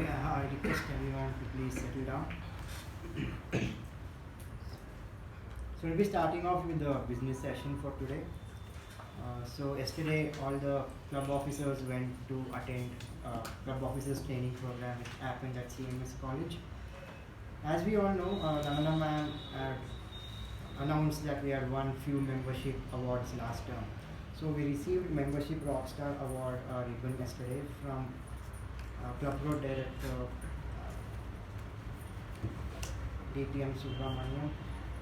I request everyone to please settle down. So we'll be starting off with the business session for today. So yesterday all the club officers went to attend club officers training program which happened at CMS College. As we all know, Nandana ma'am had announced that we had won few membership awards last term. So we received membership rockstar award ribbon yesterday from Club Road Director DTM Subramaniam,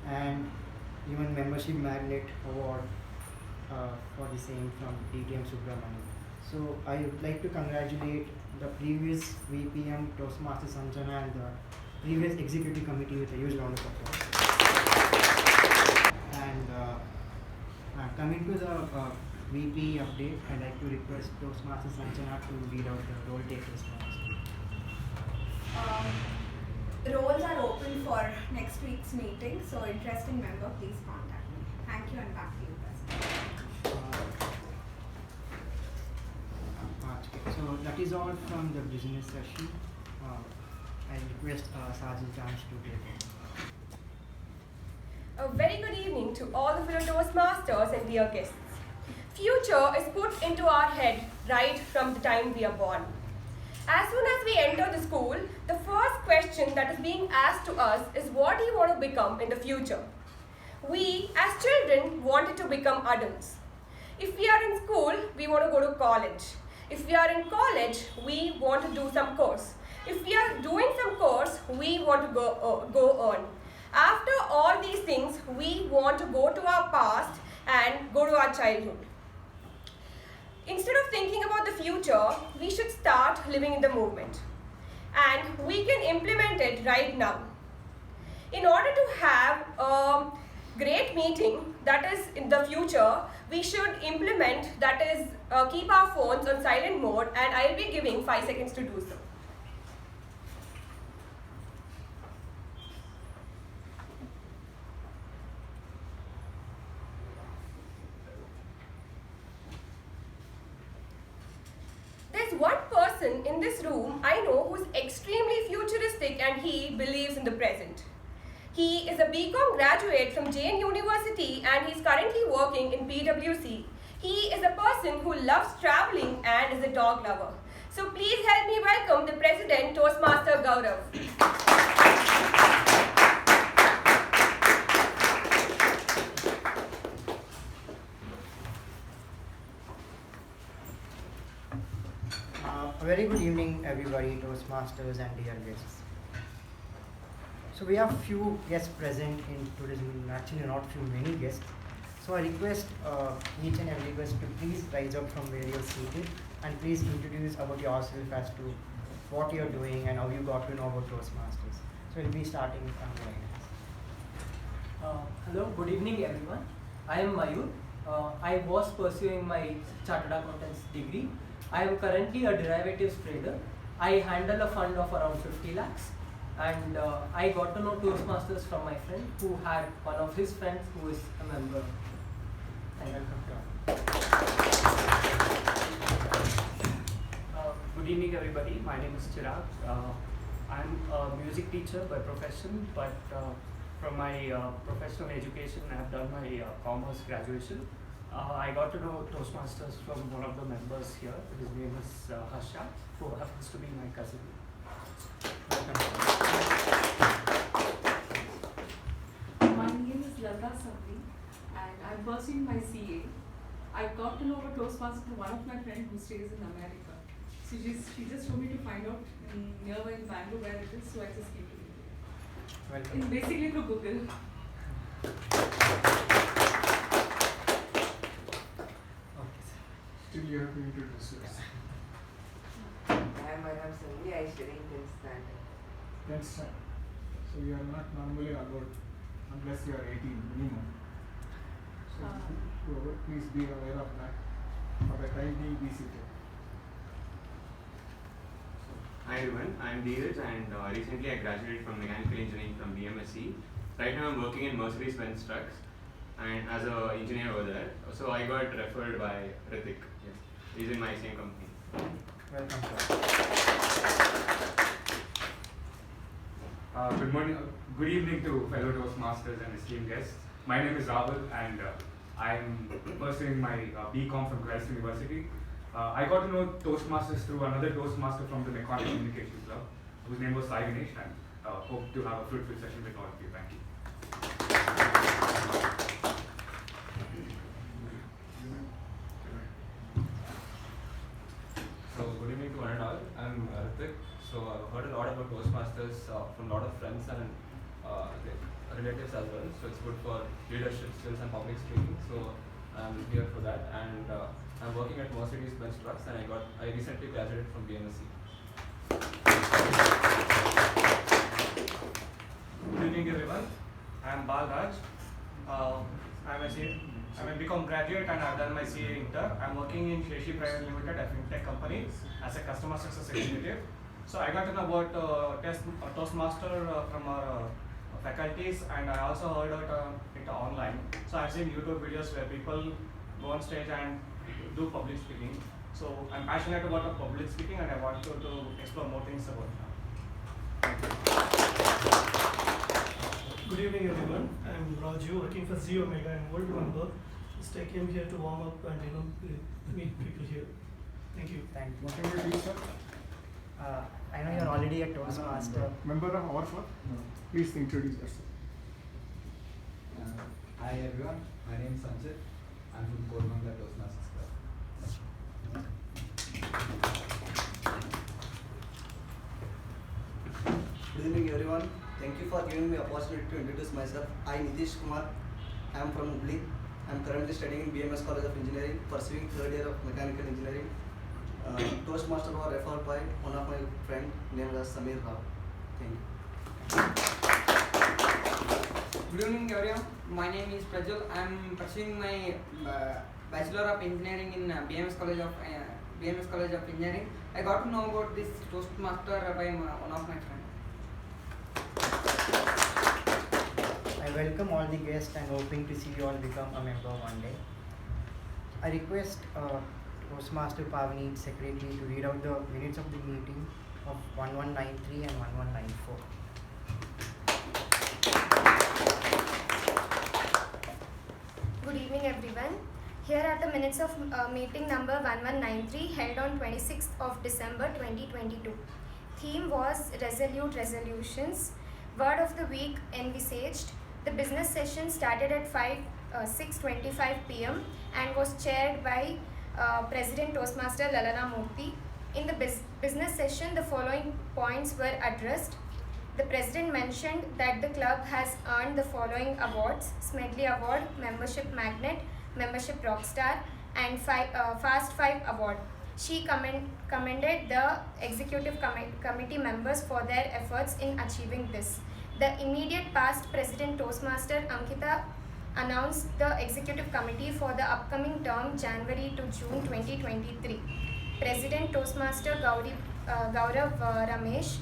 and even membership magnet award for the same from DTM Subramaniam. So I would like to congratulate the previous VPM Toastmaster Sanjana and the previous executive committee with a huge round of applause. And coming to the VP update, I'd like to request Toastmaster Sanjana to read out the roll take response. Roles are open for next week's meeting, so interesting member, please contact me. Thank you, and back to you, President. So that is all from the business session. I request Sergeant Jansh to take over. A very good evening to all the fellow Toastmasters and dear guests. Future is put into our head right from the time we are born. As soon as we enter the school, the first question that is being asked to us is, what do you want to become in the future? We, as children, wanted to become adults. If we are in school, we want to go to college. If we are in college, we want to do some course. If we are doing some course, we want to go earn. After all these things, we want to go to our past and go to our childhood. Instead of thinking about the future, we should start living in the moment. And we can implement it right now. In order to have a great meeting that is in the future, we should implement, that is, keep our phones on silent mode, and I'll be giving 5 seconds to do so. There's one person in this room I know who's extremely futuristic and he believes in the present. He is a BCom graduate from Jain University and he's currently working in PwC. He is a person who loves traveling and is a dog lover. So please help me welcome the President, Toastmaster Gaurav. A very good evening, everybody, Toastmasters and dear guests. So we have few guests present in today's meeting, actually not many guests. So I request each and every guest to please rise up from where you're seated and please introduce about yourself as to what you're doing and how you got to know about Toastmasters. So we'll be starting from there. Hello, good evening everyone. I am Mayur. I was pursuing my Chartered Accountants degree. I am currently a derivatives trader. I handle a fund of around 50 lakhs and I got to know Toastmasters from my friend who had one of his friends who is a member. Thank you. Good evening everybody, my name is Chirag. I'm a music teacher by profession, but from my professional education I have done my commerce graduation. I got to know Toastmasters from one of the members here. His name is Harsha, who happens to be my cousin. My name is Lalita Sabri and I'm pursuing my CA. I got to know about Toastmasters from one of my friends who stays in America. So she just told me to find out nearby in Bangalore where it is, so I just came to it. Welcome. Basically through Google. Still you have to introduce yourself. I am Madam Sanvi, I study in 10th standard. 10th standard. So you are not normally allowed unless you are 18 minimum. So whoever, please be aware of that. For the time being, be seated. Hi everyone, I am Dheeraj and recently I graduated from mechanical engineering from BMSC. Right now I am working in Mercedes-Benz trucks and as an engineer over there. So I got referred by Ritik. Yes. He's in my same company. Welcome, sir. Good morning, good evening to fellow Toastmasters and esteemed guests. My name is Rahul and I am pursuing my BCom from Christ University. I got to know Toastmasters through another Toastmaster from the Mechanic Communication Club, whose name was Sai Ganesh, and hope to have a fruitful session with all of you. Thank you. So good evening to one and all. I'm Ritik. So I've heard a lot about Toastmasters from a lot of friends and relatives as well. So it's good for leadership skills and public speaking. So I'm here for that, and I'm working at Mercedes-Benz Trucks, and I recently graduated from BMSC. Good evening, everyone. I'm Bal Raj. I'm a BCom graduate and I've done my CA Inter. I'm working in Sheshi Private Limited, a fintech company, as a customer success executive. So I got to know about Toastmaster from our faculties, and I also heard it online. So I've seen YouTube videos where people go on stage and do public speaking. So I'm passionate about public speaking and I want to explore more things about that. Good evening, everyone. I'm Raju, working for Z Omega and World Member. Just I came here to warm up and meet people here. Thank you. Thank you. What can you do, sir? I know you're already a Toastmaster. Member of our club? Please introduce yourself. Hi everyone, my name is Sanjit. I'm from Koramangala Toastmasters Club. Good evening everyone. Thank you for giving me the opportunity to introduce myself. I Nitish Kumar. I am from Hubli. I am currently studying in BMS College of Engineering, pursuing third year of Mechanical Engineering. Toastmaster was referred by one of my friend named as Samir Rao. Thank you. Good evening everyone. My name is Prajal. I am pursuing my Bachelor of Engineering in BMS College of Engineering. I got to know about this Toastmaster by one of my friends. I welcome all the guests and hoping to see you all become a member one day. I request Toastmaster Pavani, Secretary, to read out the minutes of the meeting of 1193 and 1194. Good evening everyone. Here are the minutes of meeting number 1193 held on 26th of December 2022. Theme was Resolute Resolutions. Word of the week envisaged. The business session started at 6:25 p.m. and was chaired by President Toastmaster Lalana Murthy. In the business session, the following points were addressed. The President mentioned that the club has earned the following awards: Smedley Award, Membership Magnet, Membership Rockstar, and Fast 5 Award. She commended the executive committee members for their efforts in achieving this. The immediate past President Toastmaster Ankita announced the executive committee for the upcoming term January to June 2023. President Toastmaster Gaurav Ramesh,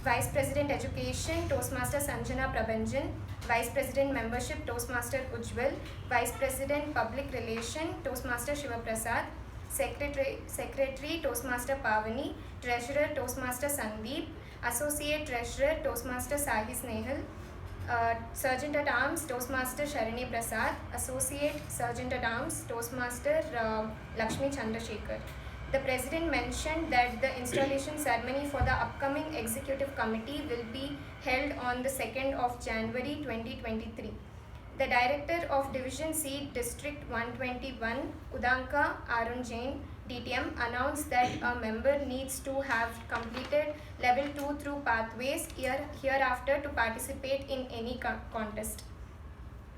Vice President Education Toastmaster Sanjana Prabhanjan, Vice President Membership Toastmaster Ujjwal, Vice President Public Relation Toastmaster Shiva Prasad, Secretary Toastmaster Pavani, Treasurer Toastmaster Sandeep, Associate Treasurer Toastmaster Sahi Snehal, Sergeant at Arms Toastmaster Sharani Prasad, Associate Sergeant at Arms Toastmaster Lakshmi Chandrasekhar. The President mentioned that the installation ceremony for the upcoming Executive Committee will be held on the 2nd of January 2023. The Director of Division C, District 121, Udanka Arun Jain, DTM, announced that a member needs to have completed Level 2 through pathways hereafter to participate in any contest.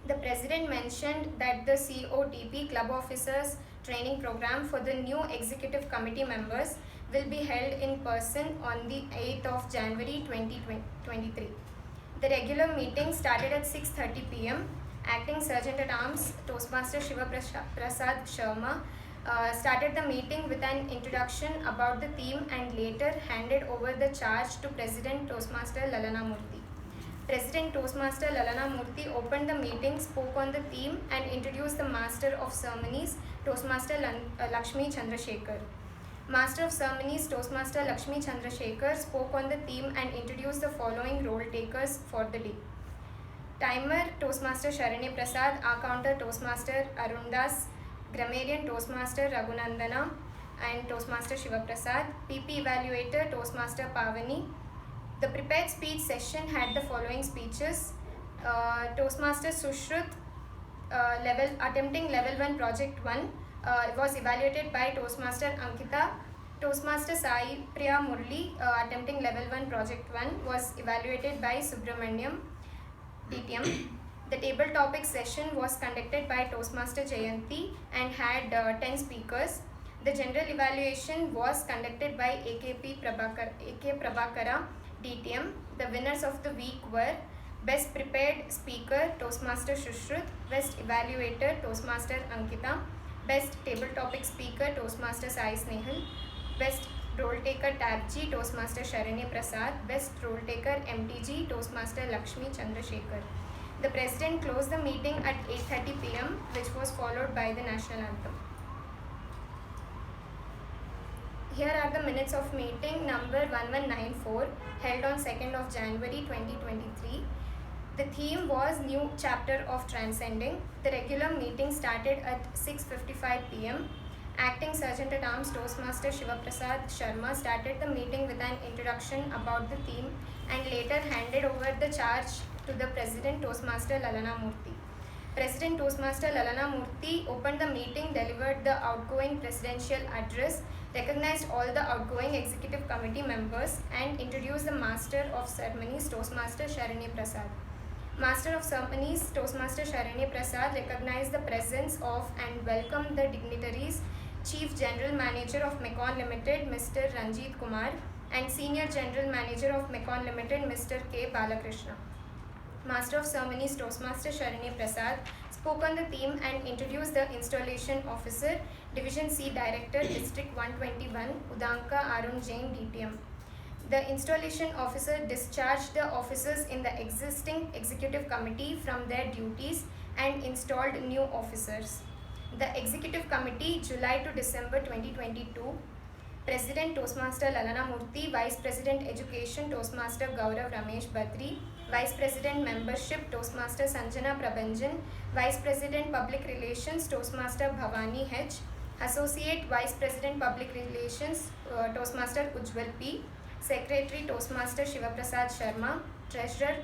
The President mentioned that the COTP Club Officers Training Program for the new Executive Committee members will be held in person on the 8th of January 2023. The regular meeting started at 6:30 p.m. Acting Sergeant at Arms Toastmaster Shiva Prasad Sharma started the meeting with an introduction about the theme and later handed over the charge to President Toastmaster Lalana Murthy. President Toastmaster Lalana Murthy opened the meeting, spoke on the theme and introduced the Master of Ceremonies Toastmaster Lakshmi Chandrasekhar. Master of Ceremonies Toastmaster Lakshmi Chandrasekhar spoke on the theme and introduced the following role takers for the day. Timer Toastmaster Sharanya Prasad, Accounter Toastmaster Arun Das, Grammarian Toastmaster Raghunandana and Toastmaster Shiva Prasad, PP Evaluator Toastmaster Pavani. The prepared speech session had the following speeches. Toastmaster Sushrut, attempting level 1 project 1, was evaluated by Toastmaster Ankita. Toastmaster Sai Priya Murli, attempting level 1 project 1, was evaluated by Subramaniam DTM. The table topic session was conducted by Toastmaster Jayanti and had 10 speakers. The general evaluation was conducted by AK Prabhakara DTM. The winners of the week were Best Prepared Speaker Toastmaster Sushrut, Best Evaluator Toastmaster Ankita, Best Table Topic Speaker Toastmaster Sai Snehal, Best Role Taker Tab G Toastmaster Sharanya Prasad, Best Role Taker MTG Toastmaster Lakshmi Chandrasekhar. The President closed the meeting at 8:30 p.m., which was followed by the National Anthem. Here are the minutes of meeting number 1194 held on 2nd of January 2023. The theme was New Chapter of Transcending. The regular meeting started at 6:55 p.m. Acting Sergeant at Arms Toastmaster Shiva Prasad Sharma started the meeting with an introduction about the theme and later handed over the charge to the President Toastmaster Lalana Murthy. President Toastmaster Lalana Murthy opened the meeting, delivered the outgoing presidential address, recognized all the outgoing executive committee members and introduced the Master of Ceremonies Toastmaster Sharanya Prasad. Master of Ceremonies Toastmaster Sharanya Prasad recognized the presence of and welcomed the dignitaries, Chief General Manager of Mekon Limited Mr. Ranjit Kumar and Senior General Manager of Mekon Limited Mr. K. Balakrishna. Master of Ceremonies Toastmaster Sharanya Prasad spoke on the theme and introduced the Installation Officer, Division C Director, District 121, Udanka Arun Jain DTM. The Installation Officer discharged the officers in the existing Executive Committee from their duties and installed new officers. The Executive Committee, July to December 2022, President Toastmaster Lalana Murthy, Vice President Education Toastmaster Gaurav Ramesh Badri, Vice President Membership Toastmaster Sanjana Prabhanjan, Vice President Public Relations Toastmaster Bhavani H, Associate Vice President Public Relations Toastmaster Ujjwal P, Secretary Toastmaster Shiva Prasad Sharma, Treasurer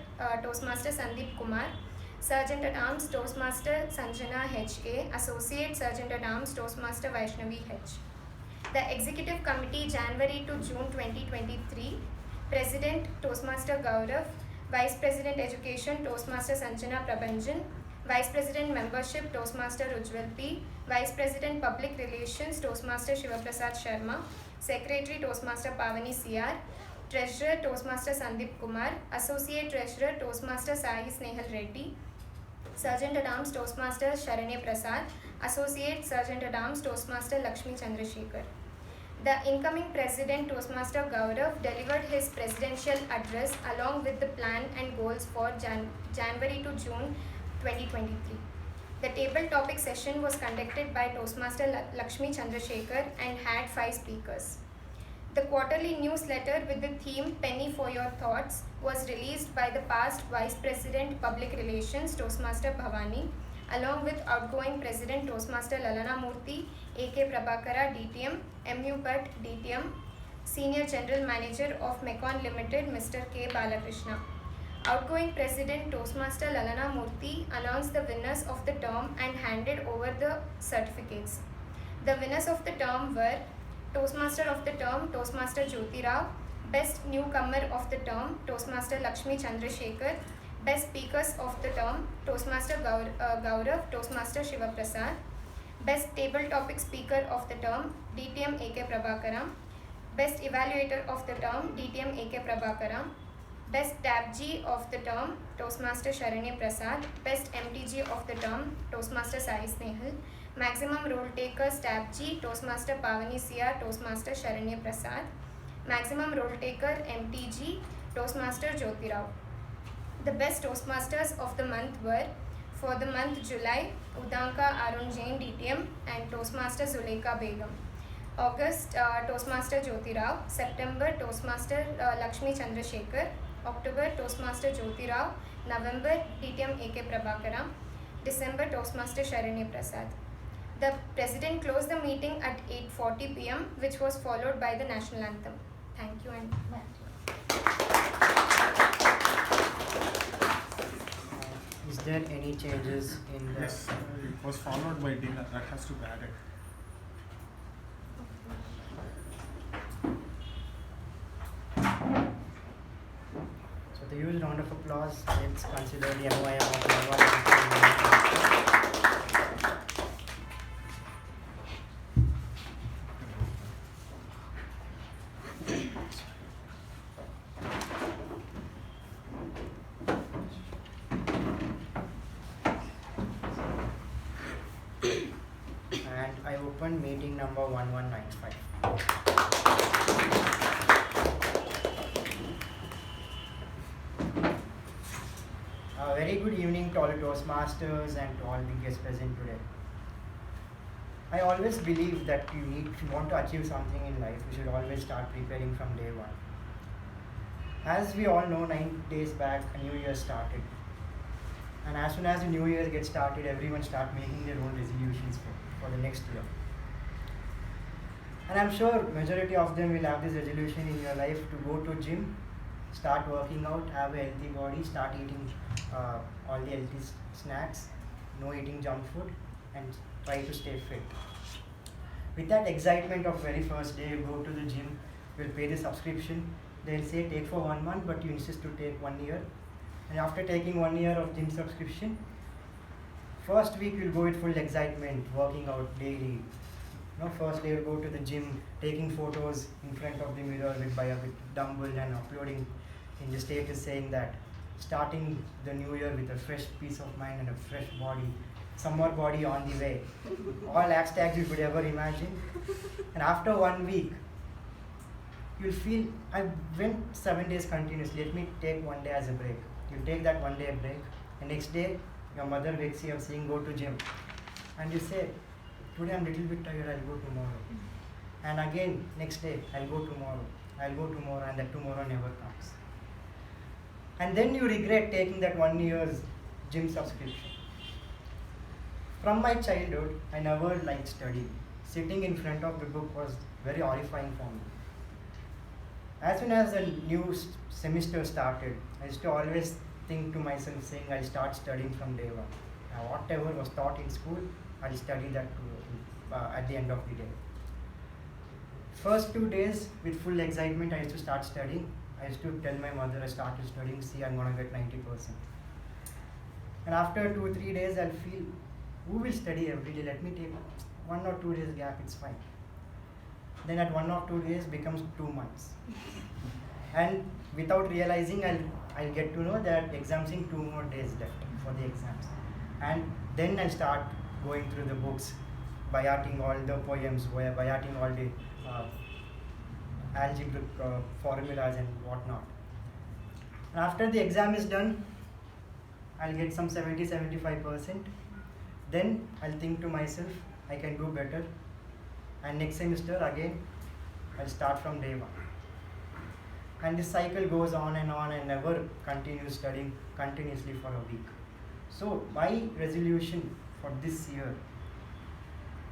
Toastmaster Sandeep Kumar, Sergeant at Arms Toastmaster Sanjana H.A., Associate Sergeant at Arms Toastmaster Vaishnavi H. The Executive Committee, January to June 2023, President Toastmaster Gaurav, Vice President Education Toastmaster Sanjana Prabhanjan, Vice President Membership Toastmaster Ujjwal P, Vice President Public Relations Toastmaster Shiva Prasad Sharma, Secretary Toastmaster Pavani CR, Treasurer Toastmaster Sandeep Kumar, Associate Treasurer Toastmaster Sai Snehal Reddy, Sergeant at Arms Toastmaster Sharanya Prasad, Associate Sergeant at Arms Toastmaster Lakshmi Chandrasekhar. The incoming President Toastmaster Gaurav delivered his presidential address along with the plan and goals for January to June 2023. The table topic session was conducted by Toastmaster Lakshmi Chandrasekhar and had 5 speakers. The quarterly newsletter with the theme Penny for Your Thoughts was released by the past Vice President Public Relations Toastmaster Bhavani along with outgoing President Toastmaster Lalana Murthy, AK Prabhakara DTM, MU Bhatt DTM, Senior General Manager of Mekon Limited Mr. K. Balakrishna. Outgoing President Toastmaster Lalana Murthy announced the winners of the term and handed over the certificates. The winners of the term were Toastmaster of the term Toastmaster Jyoti Rao, Best Newcomer of the term Toastmaster Lakshmi Chandrasekhar, Best Speakers of the term Toastmaster Gaurav, Toastmaster Shiva Prasad, Best Table Topic Speaker of the term DTM AK Prabhakara, Best Evaluator of the term DTM AK Prabhakara, Best Tab G of the term Toastmaster Sharanya Prasad, Best MTG of the term Toastmaster Sai Snehal, Maximum Role Takers Tab G Toastmaster Pavani CR Toastmaster Sharanya Prasad, Maximum Role Taker MTG Toastmaster Jyoti Rao. The best Toastmasters of the month were, for the month July, Udanka Arun Jain DTM and Toastmaster Zuleika Begum. August Toastmaster Jyoti Rao, September Toastmaster Lakshmi Chandrasekhar, October Toastmaster Jyoti Rao, November DTM AK Prabhakaram, December Toastmaster Sharanya Prasad. The President closed the meeting at 8:40 p.m. which was followed by the national anthem. Thank you and Is there any changes in the... Yes, it was followed by dinner. That has to be added. So the huge round of applause. Let's consider the MOIM of and I open meeting number 1195. A very good evening to all Toastmasters and to all the guests present today. I always believe that if you want to achieve something in life, you should always start preparing from day one. As we all know, 9 days back, a new year started. And as soon as the new year gets started, everyone starts making their own resolutions for the next year. And I'm sure majority of them will have this resolution in your life to go to gym, start working out, have a healthy body, start eating all the healthy snacks, no eating junk food, and try to stay fit. With that excitement of very first day, you go to the gym, you'll pay the subscription. They'll say take for 1 month, but you insist to take 1 year. And after taking 1 year of gym subscription, first week you'll go with full excitement, working out daily. First day you'll go to the gym, taking photos in front of the mirror with dumbbell and uploading in the status saying that starting the new year with a fresh peace of mind and a fresh body, summer body on the way. All hashtags you could ever imagine. And after 1 week, you'll feel, I went 7 days continuously, let me take 1 day as a break. You take that 1 day break, and next day your mother wakes you up saying go to gym. And you say, today I'm a little bit tired, I'll go tomorrow. And again, next day, I'll go tomorrow, and that tomorrow never comes. And then you regret taking that 1 year's gym subscription. From my childhood, I never liked studying. Sitting in front of the book was very horrifying for me. As soon as the new semester started, I used to always think to myself saying I'll start studying from day one. Now, whatever was taught in school, I'll study that at the end of the day. First 2 days with full excitement, I used to start studying. I used to tell my mother I started studying, see I'm gonna get 90%. And after 2-3 days, I'll feel, who will study every day? Let me take 1 or 2 days gap, it's fine. Then at 1 or 2 days becomes 2 months. And without realizing, I'll get to know that exams in 2 more days left for the exams. And then I'll start going through the books, by hearting all the poems, by hearting all the algebraic formulas and whatnot. And after the exam is done, I'll get some 70-75%. Then I'll think to myself, I can do better. And next semester again, I'll start from day one. And this cycle goes on and never continue studying continuously for a week. So my resolution for this year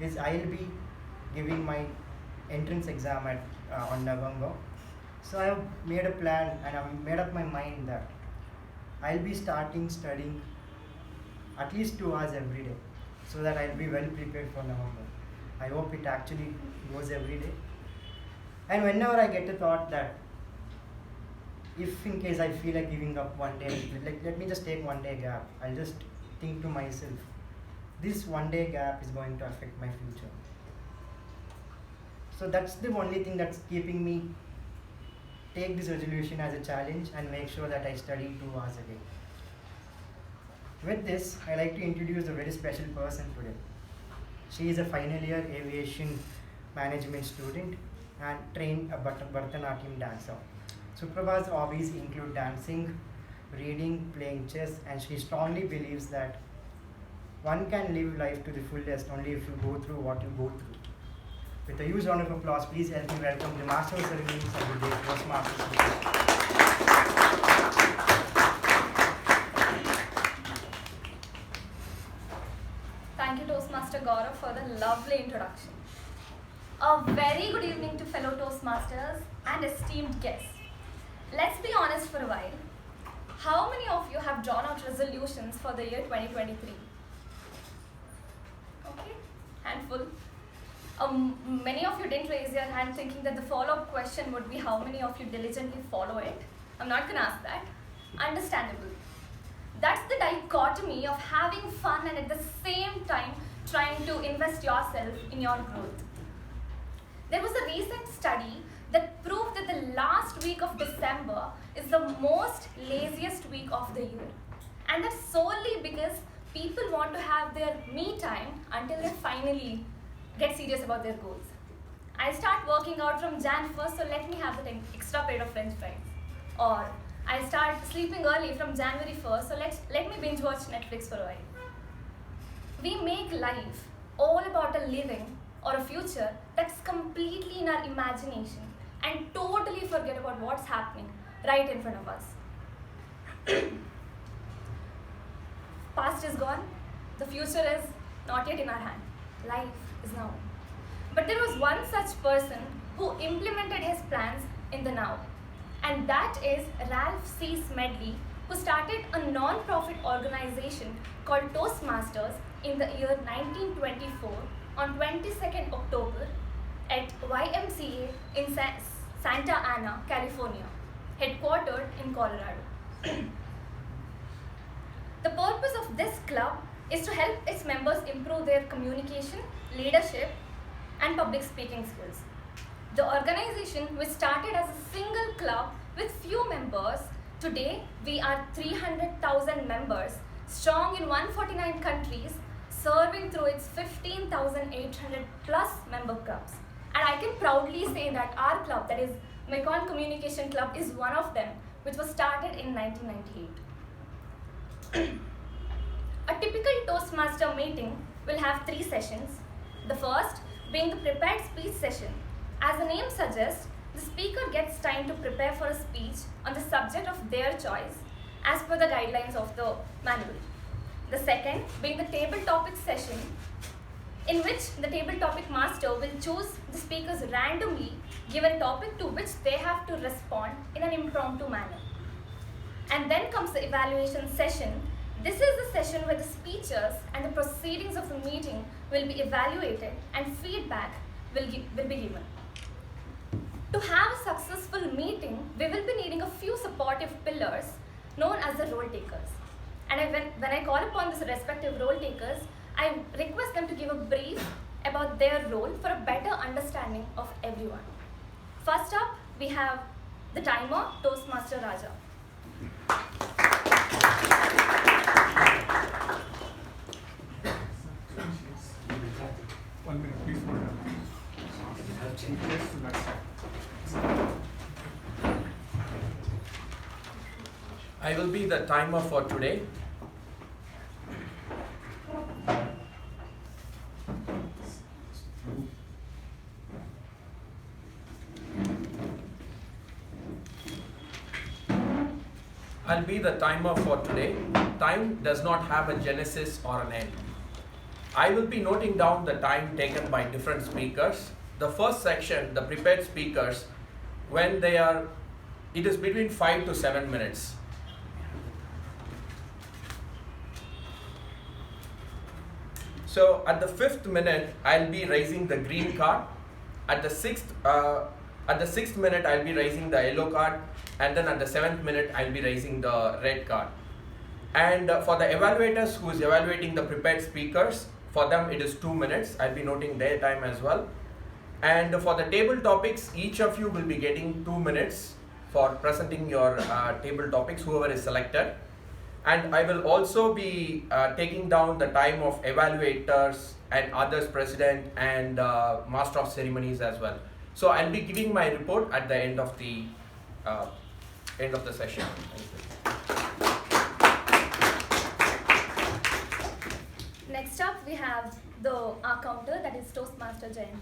is I'll be giving my entrance exam on November. So I have made a plan and I've made up my mind that I'll be starting studying at least 2 hours every day so that I'll be well prepared for November. I hope it actually goes every day. And whenever I get a thought that if in case I feel like giving up 1 day, let me just take 1 day gap, I'll just think to myself, this 1 day gap is going to affect my future. So that's the only thing that's keeping me take this resolution as a challenge and make sure that I study 2 hours a day. With this, I like to introduce a very special person today. She is a final year aviation management student and trained a Bharatanatyam dancer. Suprabha's hobbies include dancing, reading, playing chess, and she strongly believes that one can live life to the fullest only if you go through what you go through. With a huge round of applause, please help me welcome the Master of Ceremonies of the day, Toastmasters. Thank you, Toastmaster Gaurav, for the lovely introduction. A very good evening to fellow Toastmasters and esteemed guests. Let's be honest for a while. How many of you have drawn out resolutions for the year 2023? Okay, handful. Many of you didn't raise your hand thinking that the follow-up question would be how many of you diligently follow it. I'm not going to ask that. Understandable. That's the dichotomy of having fun and at the same time trying to invest yourself in your growth. There was a recent study that proved that the last week of December is the most laziest week of the year. And that's solely because people want to have their me time until they finally get serious about their goals. I start working out from Jan 1st, so let me have that extra plate of French fries. Or I start sleeping early from January 1st, so let me binge watch Netflix for a while. We make life all about a living or a future that's completely in our imagination and totally forget about what's happening right in front of us. Past is gone, the future is not yet in our hand. Life is now. But there was one such person who implemented his plans in the now. And that is Ralph C. Smedley, who started a non-profit organization called Toastmasters in the year 1924 on 22nd October at YMCA in Santa Ana, California, headquartered in Colorado. The purpose of this club is to help its members improve their communication, leadership, and public speaking skills. The organization, which started as a single club with few members, today we are 300,000 members, strong in 149 countries, serving through its 15,800 plus member clubs. And I can proudly say that our club, that is Mekon Communication Club, is one of them, which was started in 1998. A typical Toastmaster meeting will have 3 sessions. The first being the prepared speech session. As the name suggests, the speaker gets time to prepare for a speech on the subject of their choice as per the guidelines of the manual. The second being the table topic session, in which the table topic master will choose the speakers randomly, give a topic to which they have to respond in an impromptu manner. And then comes the evaluation session. This is the session where the speeches and the proceedings of the meeting will be evaluated and feedback will be given. To have a successful meeting, we will be needing a few supportive pillars known as the role takers. And when I call upon these respective role takers, I request them to give a brief about their role for a better understanding of everyone. First up, we have the timer, Toastmaster Raja. 1 minute, please hold on. Yes, that's it. I will be the timer for today. I'll be the timer for today. Time does not have a genesis or an end. I will be noting down the time taken by different speakers. The first section, the prepared speakers, when they are, it is between 5 to 7 minutes. So at the 5th minute, I'll be raising the green card. At the 6th minute, I'll be raising the yellow card. And then at the 7th minute, I'll be raising the red card. And for the evaluators who is evaluating the prepared speakers, for them it is 2 minutes. I'll be noting their time as well. And for the table topics, each of you will be getting 2 minutes for presenting your table topics, whoever is selected. And I will also be taking down the time of evaluators and others president and master of ceremonies as well. So I'll be giving my report at the end of the session. Next up, we have our counter, that is Toastmaster Jain.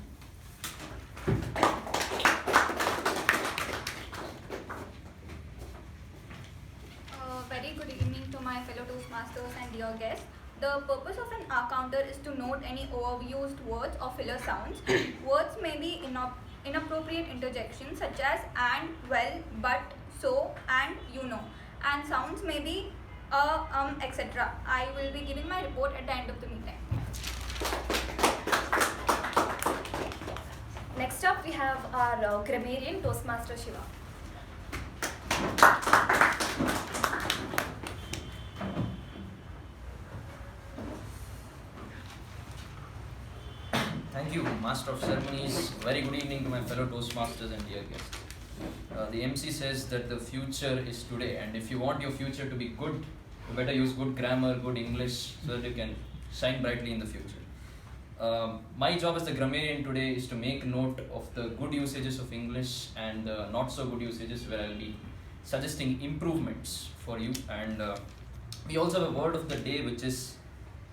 Very good evening to my fellow Toastmasters and dear guests. The purpose of an counter is to note any overused words or filler sounds. Words may be inappropriate interjections such as and, well, but, so, and, you know. And sounds may be etc. I will be giving my report at the end of the meeting. Next up, we have our grammarian Toastmaster Shiva. Thank you, Master of Ceremonies. Very good evening to my fellow Toastmasters and dear guests. The MC says that the future is today, and if you want your future to be good, you better use good grammar, good English, so that you can shine brightly in the future. My job as the grammarian today is to make note of the good usages of English and not so good usages, where I'll be suggesting improvements for you. And we also have a word of the day, which is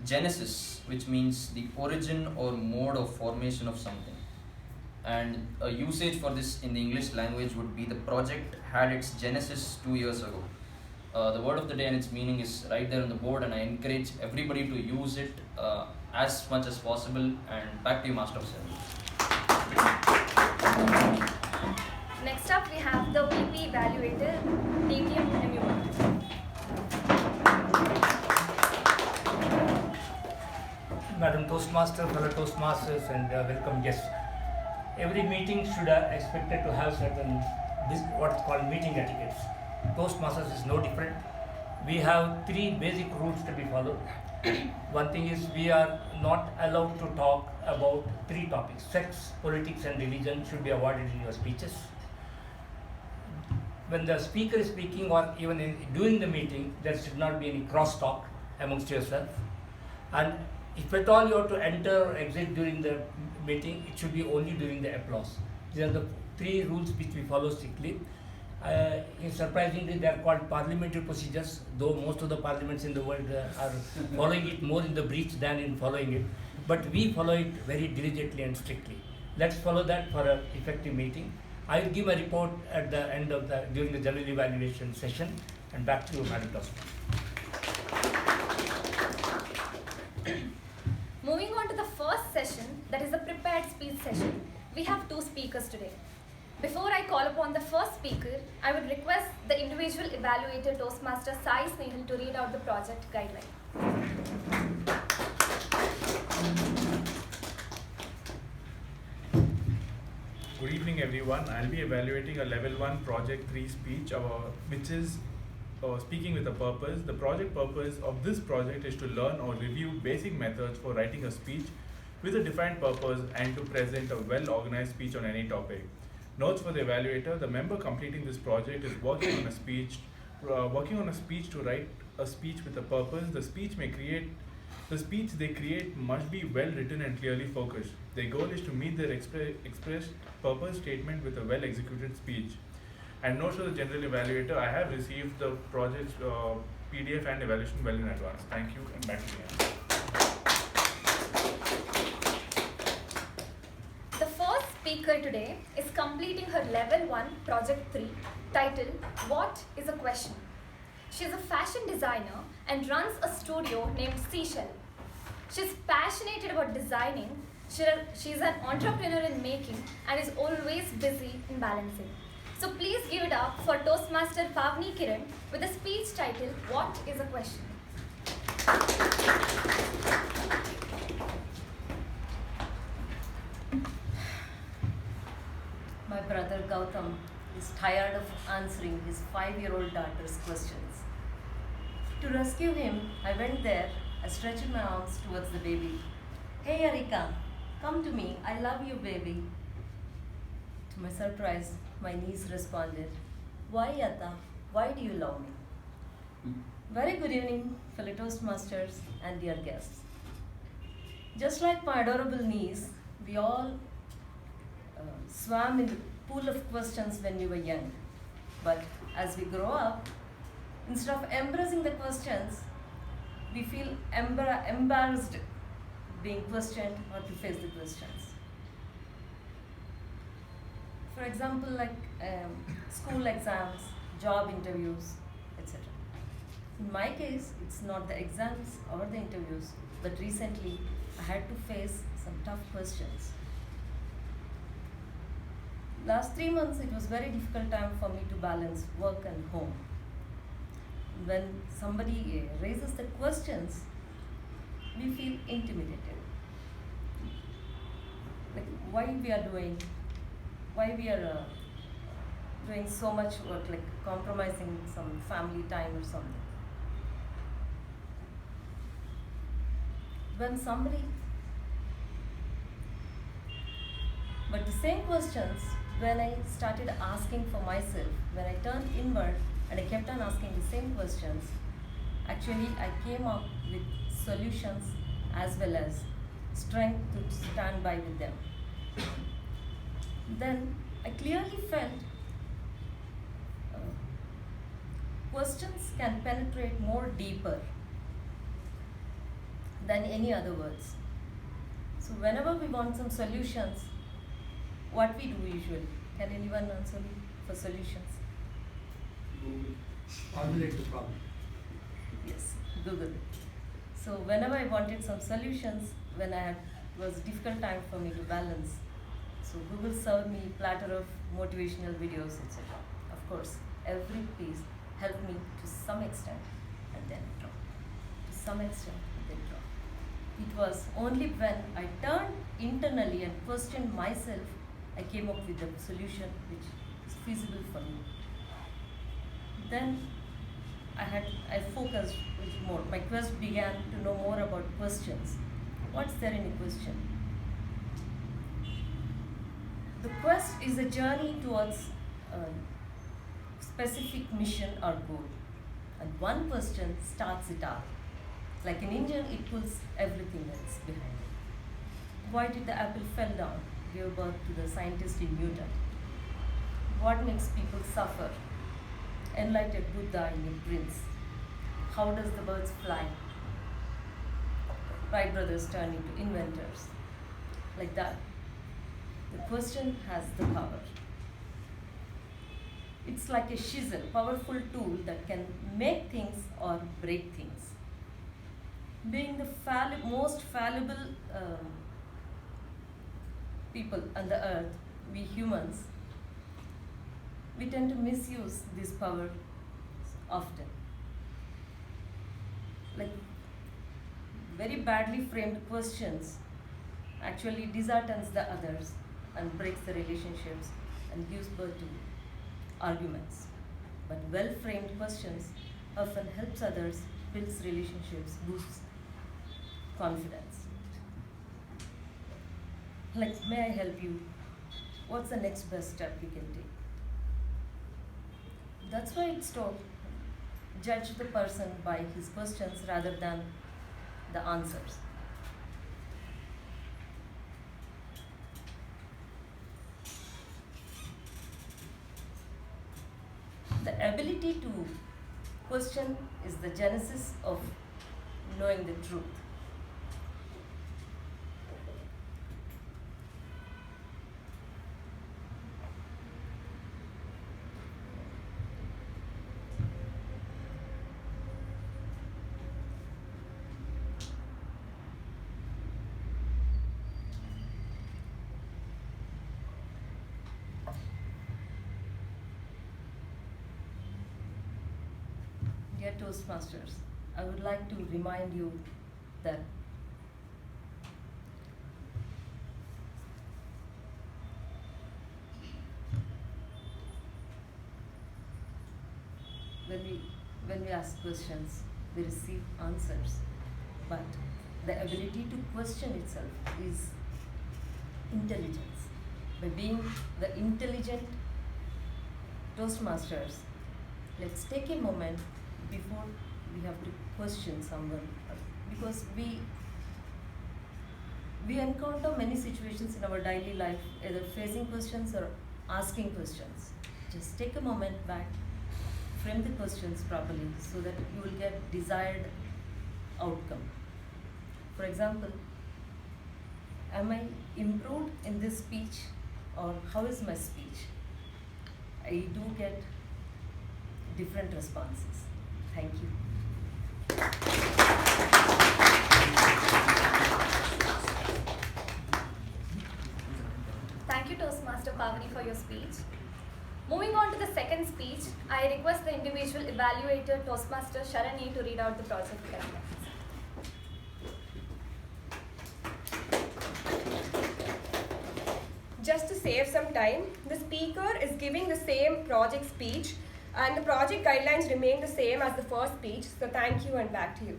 Genesis, which means the origin or mode of formation of something. And a usage for this in the English language would be: the project had its genesis 2 years ago. The word of the day and its meaning is right there on the board, and I encourage everybody to use it as much as possible. And back to you, Master of Ceremonies. Next up, we have the VP Evaluator, DTM MU1. Madam Toastmaster, fellow Toastmasters, and welcome guests. Every meeting should expected to have certain what's called meeting etiquettes. Toastmasters is no different. We have 3 basic rules to be followed. One thing is, we are not allowed to talk about 3 topics: sex, politics, and religion should be avoided in your speeches. When the speaker is speaking, or even during the meeting, there should not be any cross talk amongst yourself. And if at all you have to enter or exit during the meeting, it should be only during the applause. These are the 3 rules which we follow strictly. Surprisingly, they are called parliamentary procedures, though most of the parliaments in the world are following it more in the breach than in following it. But we follow it very diligently and strictly. Let's follow that for an effective meeting. I will give a report at the end of during the general evaluation session. And back to you, Madam Toastmaster. Moving on to the first session, that is the prepared speech session. We have 2 speakers today. Before I call upon the first speaker, I would request the individual evaluator Toastmaster Sai Snehal to read out the project guideline. Good evening, everyone. I'll be evaluating a level 1 project 3 speech, which is speaking with a purpose. The project purpose of this project is to learn or review basic methods for writing a speech with a defined purpose and to present a well-organized speech on any topic. Notes for the evaluator: the member completing this project is working on a speech to write a speech with a purpose. The speech they create must be well written and clearly focused. Their goal is to meet their expressed purpose statement with a well executed speech. And notes to the general evaluator: I have received the project's PDF and evaluation well in advance. Thank you, and back to you. The first speaker today is completing her level 1 project 3 titled What is a Question? She is a fashion designer and runs a studio named Seashell. She is passionate about designing. She is an entrepreneur in making and is always busy in balancing. So please give it up for Toastmaster Pavni Kiran with a speech titled What is a Question? My brother Gautam is tired of answering his 5-year-old daughter's questions. To rescue him, I went there. I stretched my arms towards the baby. Hey Arika, come to me. I love you, baby. To my surprise, my niece responded, Why, Yata? Why do you love me? Very good evening, fellow Toastmasters and dear guests. Just like my adorable niece, we all swam in the pool of questions when we were young. But as we grow up, instead of embracing the questions, we feel embarrassed being questioned or to face the questions. For example, like school exams, job interviews, etc. In my case, it's not the exams or the interviews, but recently I had to face some tough questions. Last 3 months, it was very difficult time for me to balance work and home. When somebody raises the questions, we feel intimidated. Like why we are doing so much work, like compromising some family time or something. When somebody, but the same questions, when I started asking for myself, when I turned inward and I kept on asking the same questions, actually I came up with solutions as well as strength to stand by with them. Then I clearly felt questions can penetrate more deeper than any other words. So whenever we want some solutions, what we do usually? Can anyone answer me for solutions? Google. Formulate the problem. Yes, Google. So whenever I wanted some solutions, when it was difficult time for me to balance, so Google served me platter of motivational videos, etc. Of course, every piece helped me to some extent and then drop. To some extent and then drop. It was only when I turned internally and questioned myself, I came up with a solution which is feasible for me. Then I focused more. My quest began to know more about questions. What's there in a question? The quest is a journey towards a specific mission or goal. And one question starts it all. Like an engine, it pulls everything else behind it. Why did the apple fell down? Gave birth to the scientist in Newton. What makes people suffer? Enlightened Buddha in a prince. How does the birds fly? Wright brothers turned into inventors. Like that. The question has the power. It's like a chisel, powerful tool that can make things or break things. Being the most fallible people on the earth, we humans, we tend to misuse this power often. Like very badly framed questions actually disheartens the others and breaks the relationships and gives birth to arguments. But well-framed questions often helps others, builds relationships, boosts confidence. Like, may I help you? What's the next best step we can take? That's why it's told, judge the person by his questions rather than the answers. The ability to question is the genesis of knowing the truth. Dear Toastmasters, I would like to remind you that when we ask questions, we receive answers. But the ability to question itself is intelligence. By being the intelligent Toastmasters, let's take a moment before we have to question someone, because we encounter many situations in our daily life, either facing questions or asking questions. Just take a moment back, frame the questions properly so that you will get desired outcome. For example, am I improved in this speech or how is my speech, I do get different responses. Thank you. Thank you, Toastmaster Pavani, for your speech. Moving on to the second speech, I request the individual evaluator, Toastmaster Sharani, to read out the project parameters. Just to save some time, the speaker is giving the same project speech and the project guidelines remain the same as the first speech. So thank you and back to you.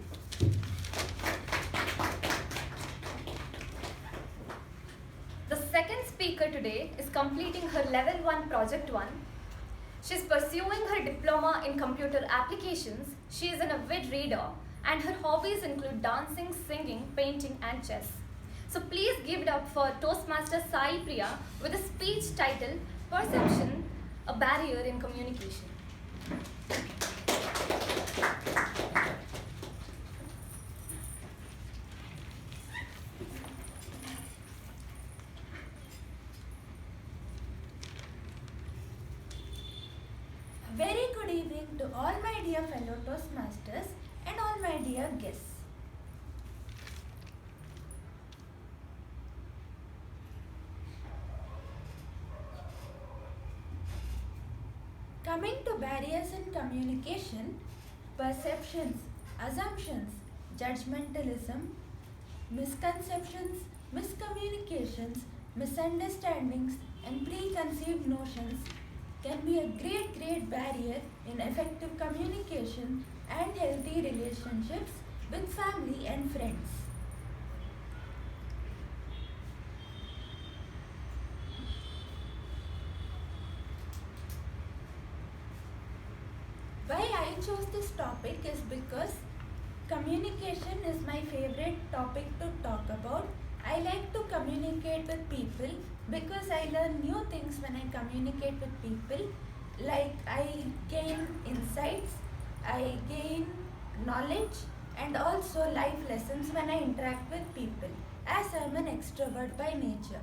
The second speaker today is completing her Level 1 Project 1. She is pursuing her diploma in computer applications. She is an avid reader and her hobbies include dancing, singing, painting and chess. So please give it up for Toastmaster Sai Priya with a speech titled Perception, a Barrier in Communication. Very good evening to all my dear fellow Toastmasters and all my dear guests. Coming to barriers in communication, perceptions, assumptions, judgmentalism, misconceptions, miscommunications, misunderstandings, and preconceived notions can be a great barrier in effective communication and healthy relationships with family and friends. Why I chose this topic is because communication is my favorite topic to talk about. I like to communicate with people because I learn new things when I communicate with people. Like I gain insights, I gain knowledge and also life lessons when I interact with people, as I am an extrovert by nature.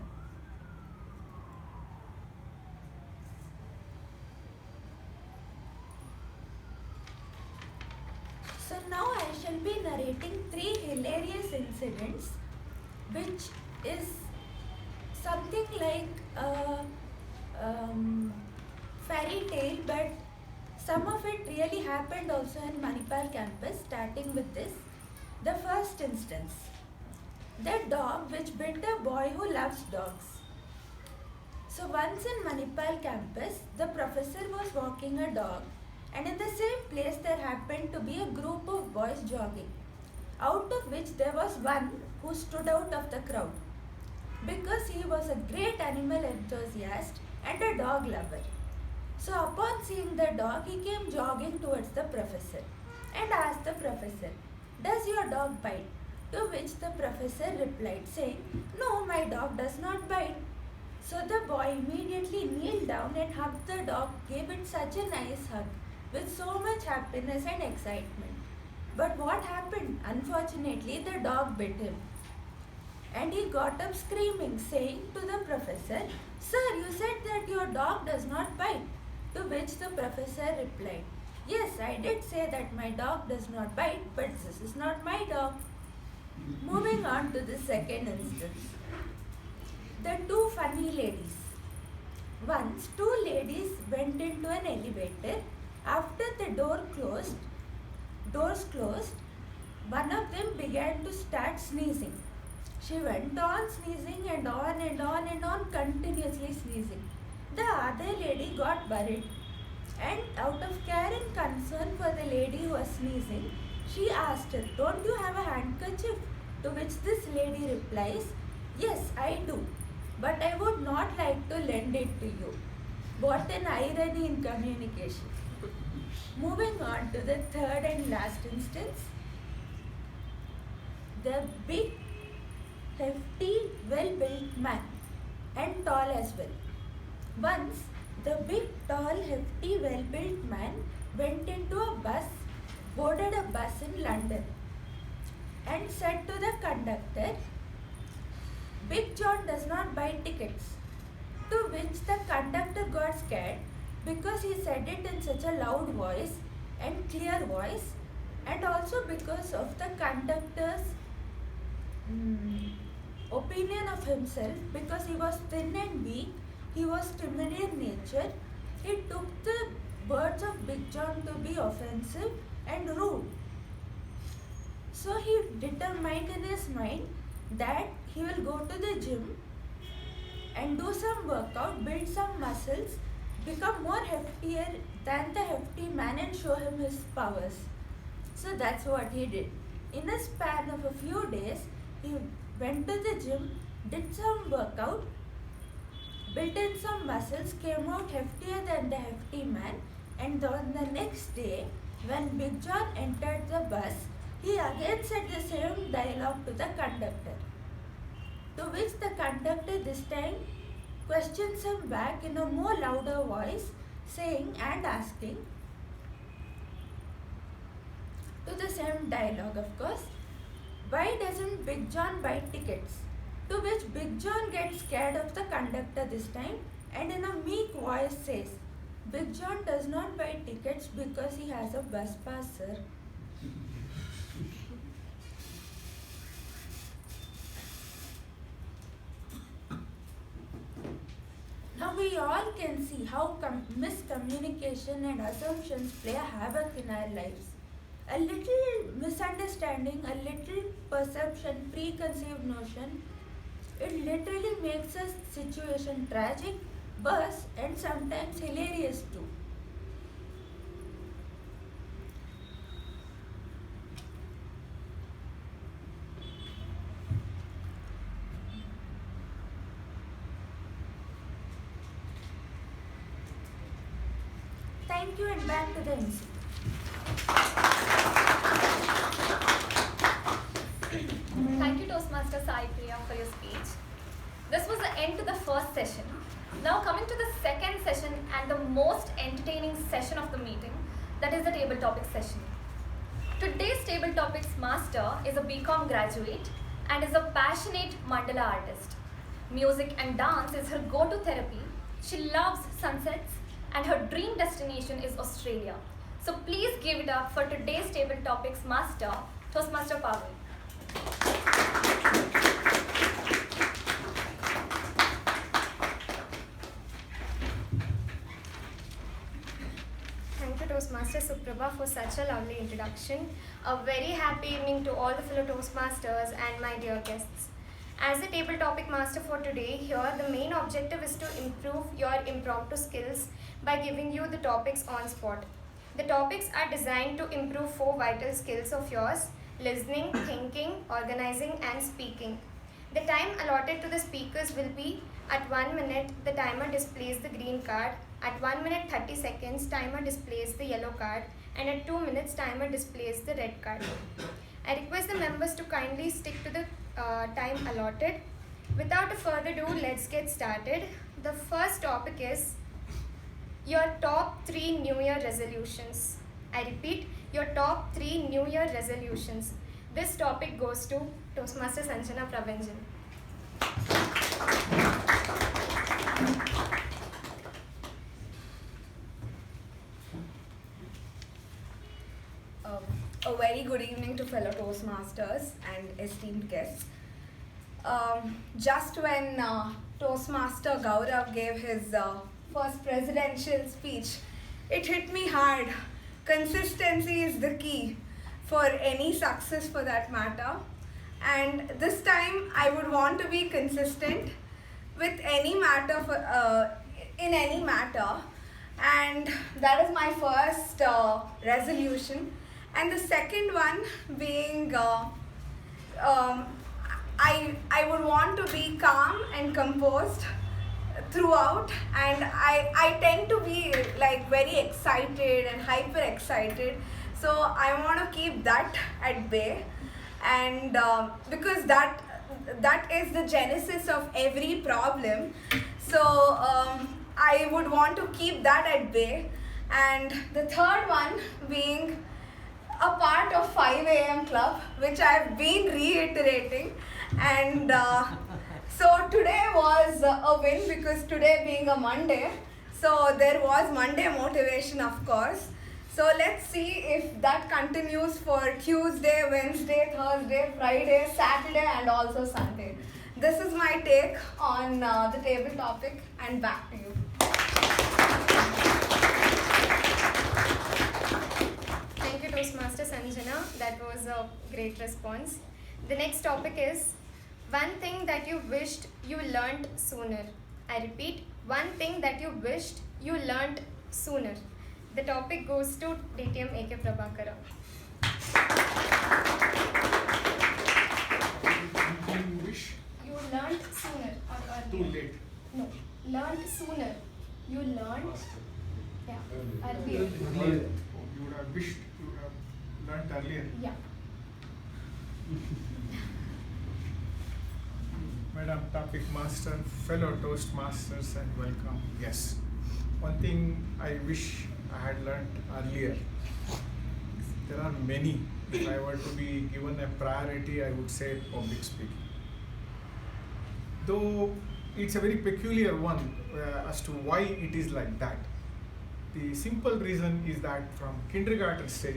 So now I shall be narrating 3 hilarious incidents, which is something like a fairy tale, but some of it really happened also in Manipal campus. Starting with this, the first instance, the dog which bit a boy who loves dogs. So once in Manipal campus, the professor was walking a dog, and in the same place there happened to be a group of boys jogging, out of which there was one who stood out of the crowd because he was a great animal enthusiast and a dog lover. So upon seeing the dog, he came jogging towards the professor and asked the professor, "Does your dog bite?" To which the professor replied saying, "No, my dog does not bite." So the boy immediately kneeled down and hugged the dog, gave it such a nice hug with so much happiness and excitement. But what happened? Unfortunately, the dog bit him. And he got up screaming, saying to the professor, "Sir, you said that your dog does not bite." To which the professor replied, "Yes, I did say that my dog does not bite, but this is not my dog." Moving on to the second instance. The 2 funny ladies. Once 2 ladies went into an elevator. After the doors closed, one of them began to start sneezing. She went on sneezing and on and on and on, continuously sneezing. The other lady got worried, and out of care and concern for the lady who was sneezing, she asked her, "Don't you have a handkerchief?" To which this lady replies, "Yes, I do, but I would not like to lend it to you." What an irony in communication. Moving on to the third and last instance. The big, hefty, well-built man, and tall as well. Once, the big, tall, hefty, well-built man went into a bus, boarded a bus in London, and said to the conductor, "Big John does not buy tickets." To which the conductor got scared because he said it in such a loud voice and clear voice, and also because of the conductor's opinion of himself, because he was thin and weak, he was timid in nature. He took the words of Big John to be offensive and rude. So he determined in his mind that he will go to the gym and do some workout, build some muscles, become more heftier than the hefty man and show him his powers. So that's what he did. In a span of a few days, he went to the gym, did some workout, built in some muscles, came out heftier than the hefty man, and on the next day, when Big John entered the bus, he again said the same dialogue to the conductor. To which the conductor this time questions him back in a more louder voice, saying and asking, to the same dialogue of course, why doesn't Big John buy tickets? To which Big John gets scared of the conductor this time and in a meek voice says, Big John does not buy tickets because he has a bus pass, sir. Now we all can see how miscommunication and assumptions play a havoc in our lives. A little misunderstanding, a little perception, preconceived notion, it literally makes a situation tragic, worse, and sometimes hilarious too. Thank you, and back to the MC. Thank you, Toastmaster Sai Priya, for your speech. This was the end to the first session. Now coming to the second session and the most entertaining session of the meeting, that is the table topics session. Today's table topics master is a BCom graduate and is a passionate mandala artist. Music and dance is her go-to therapy. She loves sunsets and her dream destination is Australia. So please give it up for today's table topics master, Toastmaster Pavel. Thank you, Toastmaster Suprabha, for such a lovely introduction. A very happy evening to all the fellow Toastmasters and my dear guests. As the table topic master for today, here the main objective is to improve your impromptu skills by giving you the topics on spot. The topics are designed to improve 4 vital skills of yours: listening, thinking, organizing, and speaking. The time allotted to the speakers will be at 1 minute, the timer displays the green card, at 1 minute 30 seconds, timer displays the yellow card, and at 2 minutes, timer displays the red card. I request the members to kindly stick to the time allotted. Without a further ado, let's get started. The first topic is your top 3 New Year resolutions. I repeat, your top 3 New Year resolutions. This topic goes to Toastmaster Sanjana Prabhanjan. A very good evening to fellow Toastmasters and esteemed guests. Just when Toastmaster Gaurav gave his first presidential speech, it hit me hard. Consistency is the key for any success, for that matter. And this time I would want to be consistent with any matter, in any matter. And that is my first resolution. And the second one being, I would want to be calm and composed throughout, and I tend to be like very excited and hyper excited, so I want to keep that at bay, and because that is the genesis of every problem, so I would want to keep that at bay. And the third one being a part of 5 AM club, which I've been reiterating, and So today was a win because today being a Monday, so there was Monday motivation, of course. So let's see if that continues for Tuesday, Wednesday, Thursday, Friday, Saturday and also Sunday. This is my take on the table topic, and back to you. Thank you, Toastmaster Sanjana. That was a great response. The next topic is one thing that you wished you learnt sooner. I repeat, one thing that you wished you learnt sooner. The topic goes to DTM AK Prabhakara. You wish? You learnt sooner or Too earlier? late. No, learnt sooner. You learnt, yeah, earlier. You would have wished you would have learnt earlier. Yeah. Madam Topic Master, fellow Toastmasters, and welcome. Yes, one thing I wish I had learnt earlier. There are many. If I were to be given a priority, I would say public speaking. Though it's a very peculiar one as to why it is like that. The simple reason is that from kindergarten stage,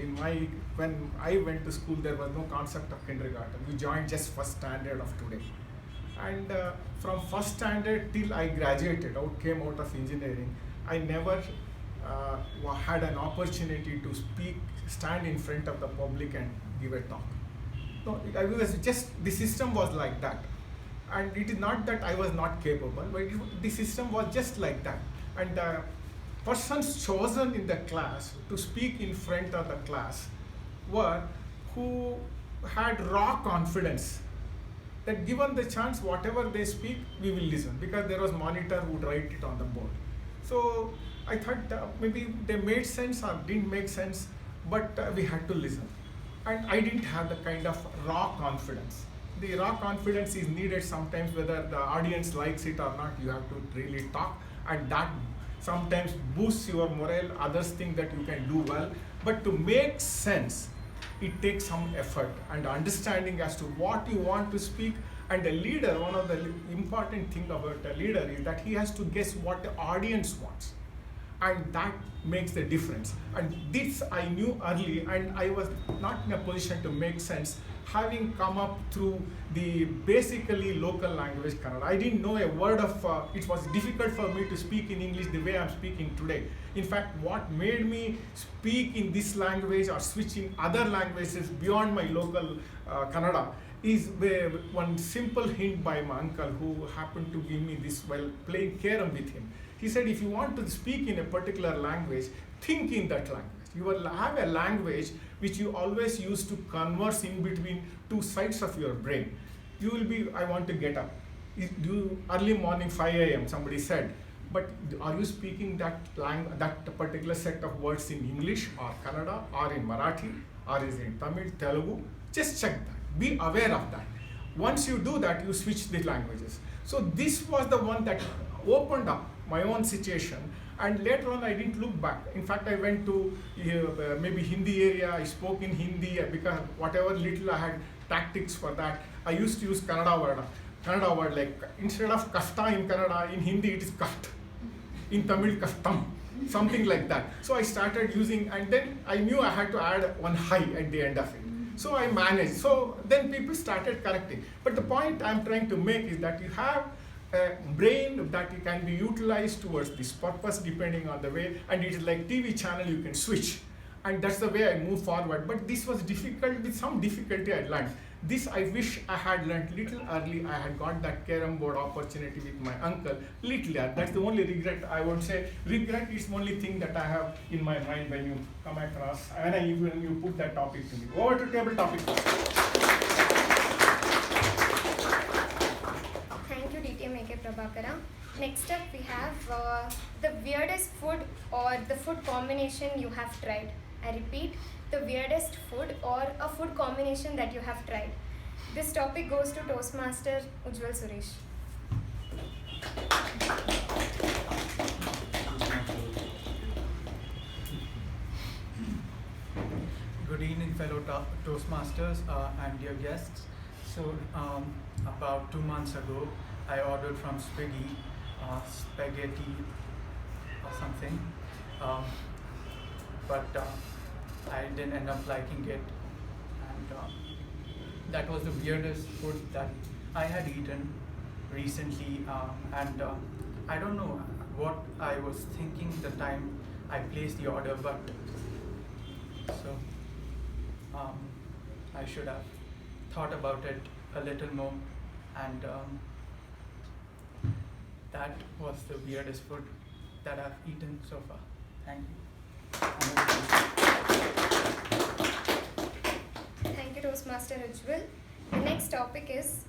when I went to school, there was no concept of kindergarten. We joined just first standard of today. And from first standard till I graduated, came out of engineering, I never had an opportunity to stand in front of the public and give a talk. No, I was just, the system was like that. And it is not that I was not capable, but the system was just like that. And persons chosen in the class to speak in front of the class were who had raw confidence that given the chance, whatever they speak, we will listen, because there was monitor who would write it on the board. So I thought maybe they made sense or didn't make sense, but we had to listen. And I didn't have the kind of raw confidence. The raw confidence is needed sometimes, whether the audience likes it or not, you have to really talk, and that sometimes boosts your morale, others think that you can do well. But to make sense, it takes some effort and understanding as to what you want to speak. And a leader, one of the important things about a leader is that he has to guess what the audience wants. And that makes the difference. And this I knew early, and I was not in a position to make sense, having come up through the basically local language Kannada. I didn't know a word of, it was difficult for me to speak in English the way I'm speaking today. In fact, what made me speak in this language or switch in other languages beyond my local Kannada is one simple hint by my uncle, who happened to give me this while playing carom with him. He said, if you want to speak in a particular language, think in that language. You will have a language which you always use to converse in between two sides of your brain. You will be, I want to get up. Early morning, 5 a.m., somebody said, but are you speaking that particular set of words in English or Kannada or in Marathi or is it in Tamil, Telugu? Just check that. Be aware of that. Once you do that, you switch the languages. So this was the one that opened up my own situation, and later on I didn't look back. In fact, I went to maybe Hindi area, I spoke in Hindi because whatever little I had tactics for that, I used to use Kannada word like instead of kasta in Kannada, in Hindi it is kast, in Tamil kastam, something like that. So I started using, and then I knew I had to add one hi at the end of it. So I managed. So then people started correcting. But the point I'm trying to make is that you have a brain that can be utilized towards this purpose depending on the way, and it is like TV channel, you can switch. And that's the way I move forward. But this was difficult, with some difficulty I learned. This I wish I had learned little early. I had got that carom board opportunity with my uncle little early. That's the only regret I would say. Regret is the only thing that I have in my mind when you come across, when you put that topic to me. Over to table topic. Thank you, DTM AK Prabhakara. Next up, we have the weirdest food or the food combination you have tried. I repeat, the weirdest food or a food combination that you have tried. This topic goes to Toastmaster Ujjwal Suresh. Good evening, fellow Toastmasters and dear guests. So, about 2 months ago, I ordered from Swiggy spaghetti or something, but I didn't end up liking it, and that was the weirdest food that I had eaten recently, and I don't know what I was thinking the time I placed the order, but so I should have thought about it a little more, and that was the weirdest food that I've eaten so far. Thank you. Thank you, Toastmaster Ujjwal. The next topic is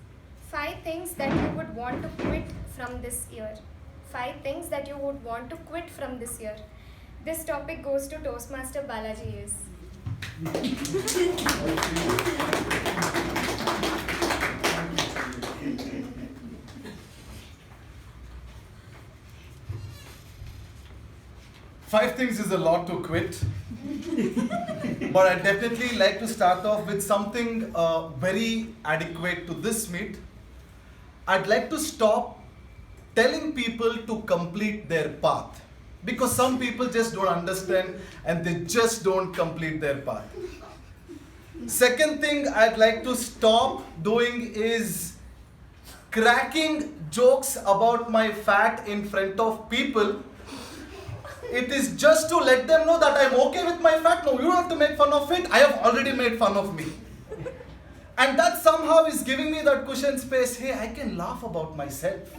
5 things that you would want to quit from this year. 5 things that you would want to quit from this year. This topic goes to Toastmaster Balaji is. Five things is a lot to quit, but I'd definitely like to start off with something very adequate to this meet. I'd like to stop telling people to complete their path, because some people just don't understand and they just don't complete their path. Second thing I'd like to stop doing is cracking jokes about my fat in front of people. It is just to let them know that I'm okay with my fat. No, you don't have to make fun of it. I have already made fun of me. And that somehow is giving me that cushion space. Hey, I can laugh about myself.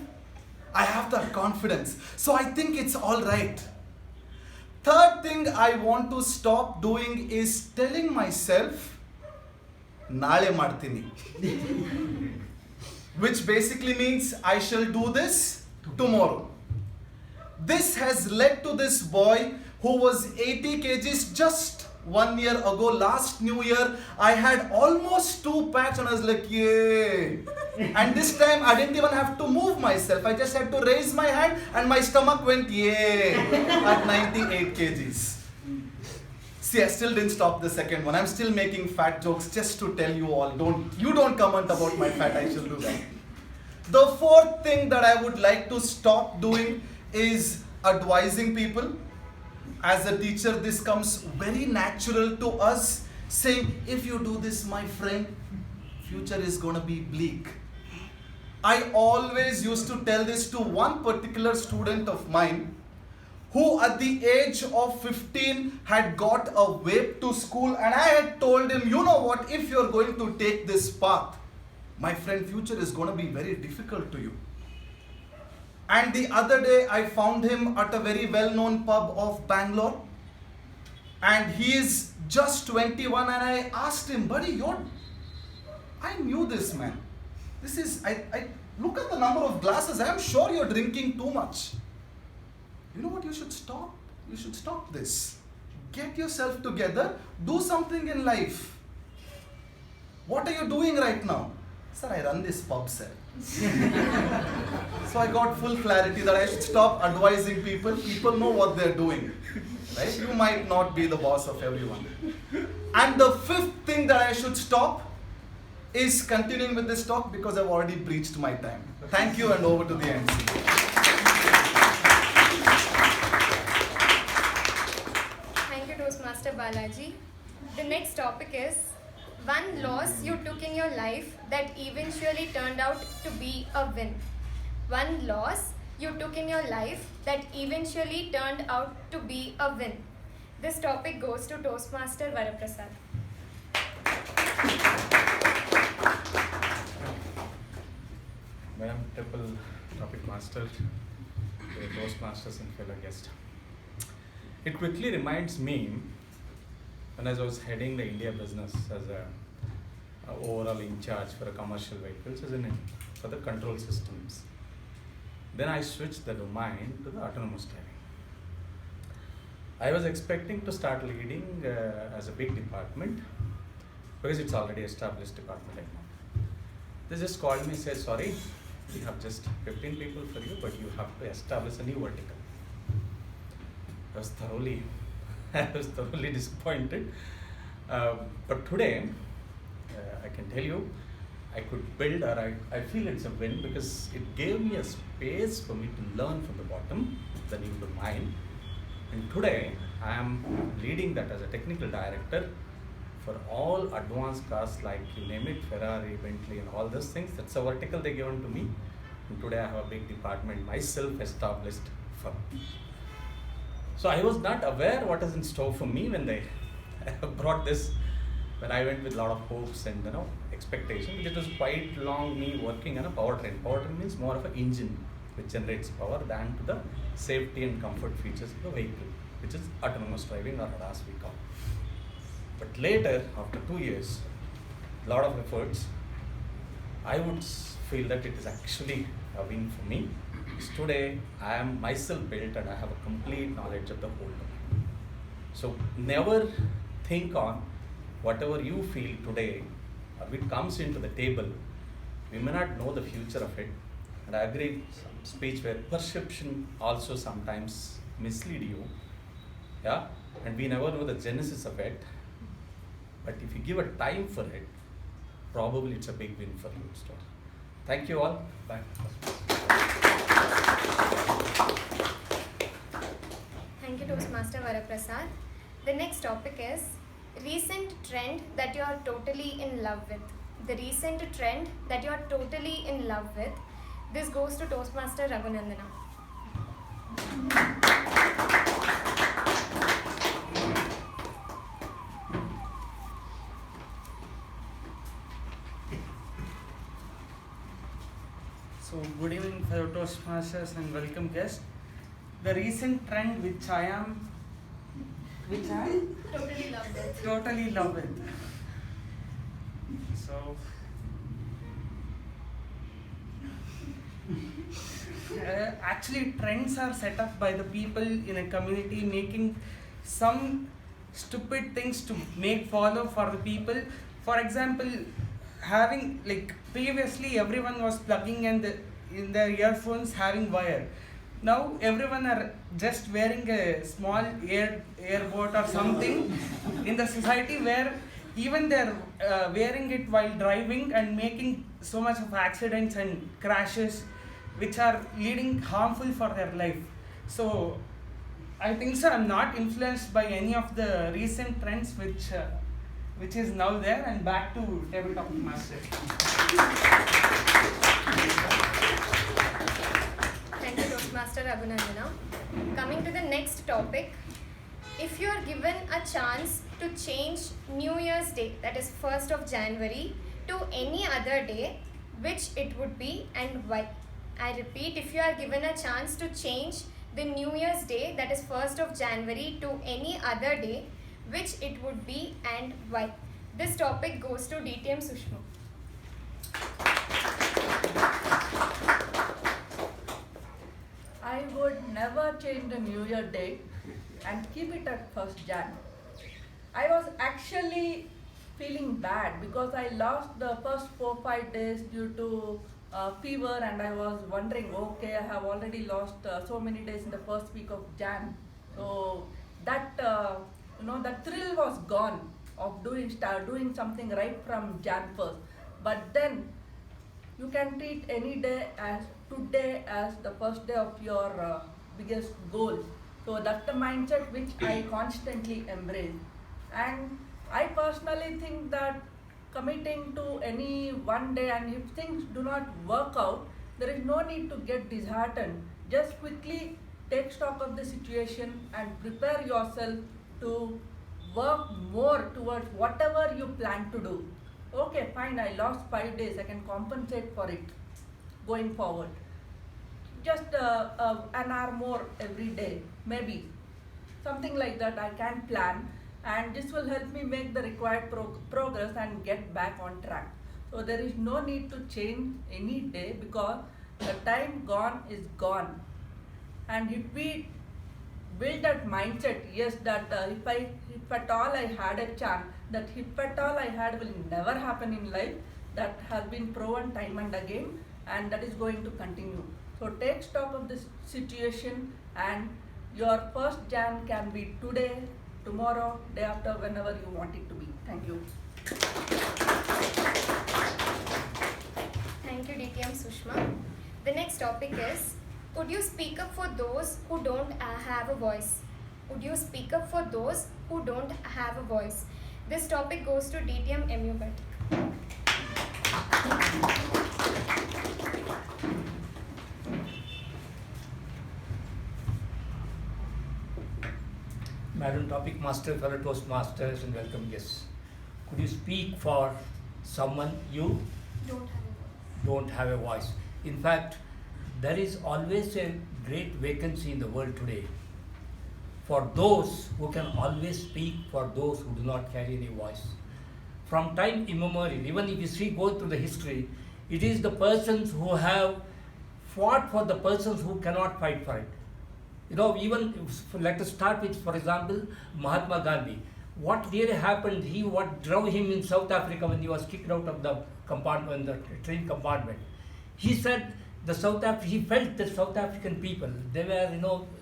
I have that confidence. So I think it's all right. Third thing I want to stop doing is telling myself, Naale martini. Which basically means I shall do this tomorrow. This has led to this boy who was 80 kgs just 1 year ago. Last New Year, I had almost 2 packs and I was like, yay. And this time, I didn't even have to move myself. I just had to raise my hand and my stomach went, yay, at 98 kgs. See, I still didn't stop the second one. I'm still making fat jokes just to tell you all, you don't comment about my fat, I shall do that. The fourth thing that I would like to stop doing is advising people. As a teacher, this comes very natural to us, saying, if you do this, my friend, future is going to be bleak. I always used to tell this to one particular student of mine who at the age of 15 had got a vape to school, and I had told him, you know what, if you're going to take this path, my friend, future is going to be very difficult to you. And the other day, I found him at a very well-known pub of Bangalore. And he is just 21, and I asked him, buddy, I knew this man. This is, I look at the number of glasses, I'm sure you're drinking too much. You know what, you should stop. You should stop this. Get yourself together, do something in life. What are you doing right now? Sir, I run this pub, sir. So I got full clarity that I should stop advising people. People know what they're doing. Right? You might not be the boss of everyone. And the fifth thing that I should stop is continuing with this talk, because I've already breached my time. Thank you, and over to the MC. Thank you, Toastmaster Balaji. The next topic is one loss you took in your life that eventually turned out to be a win. One loss you took in your life that eventually turned out to be a win. This topic goes to Toastmaster Varaprasad. Madam Triple Topic Master, Toastmasters and fellow guests. It quickly reminds me when I was heading the India business as a overall in charge for a commercial vehicles for the control systems. Then I switched the domain to the autonomous driving. I was expecting to start leading as a big department because it's already established department like now. They just called me and said, sorry, we have just 15 people for you, but you have to establish a new vertical. I was thoroughly disappointed. But today, I can tell you, I could build, or I feel it's a win because it gave me a space for me to learn from the bottom, then into the mind. And today I am leading that as a technical director for all advanced cars, like you name it, Ferrari, Bentley and all those things. That's a vertical they given to me. And today I have a big department myself established for me. So I was not aware what is in store for me when they brought this, when I went with a lot of hopes and expectation. It was quite long me working on a powertrain. Powertrain means more of an engine which generates power than to the safety and comfort features of the vehicle, which is autonomous driving or ADAS we call. But later, after 2 years, a lot of efforts, I would feel that it is actually a win for me. Because today I am myself built and I have a complete knowledge of the whole domain. So never think on whatever you feel today, or it comes into the table, we may not know the future of it. And I agree some speech where perception also sometimes mislead you. Yeah, and we never know the genesis of it. But if you give a time for it, probably it's a big win for you. So, thank you all. Bye. Thank you, Toastmaster Varaprasad. The next topic is recent trend that you are totally in love with. The recent trend that you are totally in love with. This goes to Toastmaster Raghunandana. So, good evening, fellow Toastmasters and welcome guests. The recent trend which I Totally love with. totally love it. So, actually trends are set up by the people in a community making some stupid things to make follow for the people. For example, having previously everyone was plugging in their earphones having wire. Now everyone are just wearing a small earbud or something in the society where even they're wearing it while driving and making so much of accidents and crashes which are leading harmful for their life. So I think so I'm not influenced by any of the recent trends which is now there. And back to Tabletop Master. Thank you, Toastmaster Raghunandana. Coming to the next topic, if you are given a chance to change New Year's Day, that is 1st of January, to any other day, which it would be and why? I repeat, if you are given a chance to change the New Year's Day, that is 1st of January, to any other day, which it would be and why? This topic goes to DTM Sushma. I would never change the New Year date and keep it at 1st Jan. I was actually feeling bad because I lost the first 4-5 days due to fever, and I was wondering, okay, I have already lost so many days in the first week of Jan. So that that thrill was gone of doing something right from Jan 1st. But then you can treat any day as today as the first day of your biggest goal. So that's the mindset which I constantly embrace. And I personally think that committing to any one day, and if things do not work out, there is no need to get disheartened. Just quickly take stock of the situation and prepare yourself to work more towards whatever you plan to do. Okay, fine, I lost 5 days, I can compensate for it going forward. Just an hour more every day, maybe. Something like that I can plan, and this will help me make the required progress and get back on track. So there is no need to change any day because the time gone is gone. And if we build that mindset, yes, that if at all I had a chance, that if at all I had will never happen in life, that has been proven time and again, and that is going to continue. So take stock of this situation, and your 1st Jan can be today, tomorrow, day after, whenever you want it to be. Thank you. Thank you, DTM Sushma. The next topic is, would you speak up for those who don't have a voice? Would you speak up for those who don't have a voice? This topic goes to DTM MUBET. Madam Topic Master, fellow Toastmasters, and welcome guests. Could you speak for someone you don't have a voice? In fact, there is always a great vacancy in the world today for those who can always speak for those who do not carry any voice. From time immemorial, even if you see, go through the history, it is the persons who have fought for the persons who cannot fight for it. You know, even let us start with, for example, Mahatma Gandhi. What really happened, what drove him in South Africa when he was kicked out of the compartment, the train compartment. He said he felt the South African people, they were,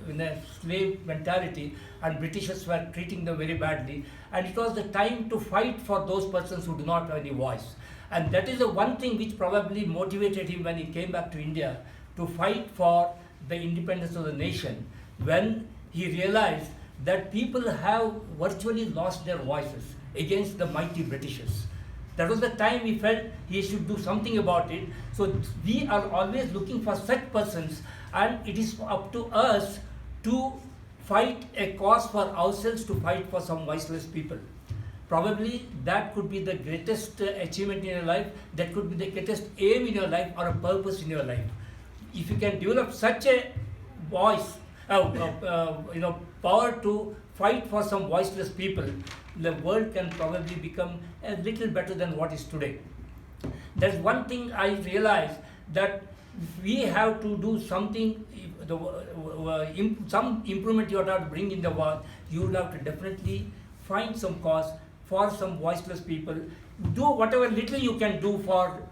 in a slave mentality, and Britishers were treating them very badly. And it was the time to fight for those persons who do not have any voice. And that is the one thing which probably motivated him when he came back to India to fight for the independence of the nation, when he realized that people have virtually lost their voices against the mighty Britishers. That was the time he felt he should do something about it. So we are always looking for such persons, and it is up to us to fight a cause for ourselves, to fight for some voiceless people. Probably that could be the greatest achievement in your life, that could be the greatest aim in your life or a purpose in your life. If you can develop such a voice, power to fight for some voiceless people, the world can probably become a little better than what is today. There's one thing I realize, that we have to do something, some improvement you have to bring in the world. You will have to definitely find some cause for some voiceless people. Do whatever little you can do for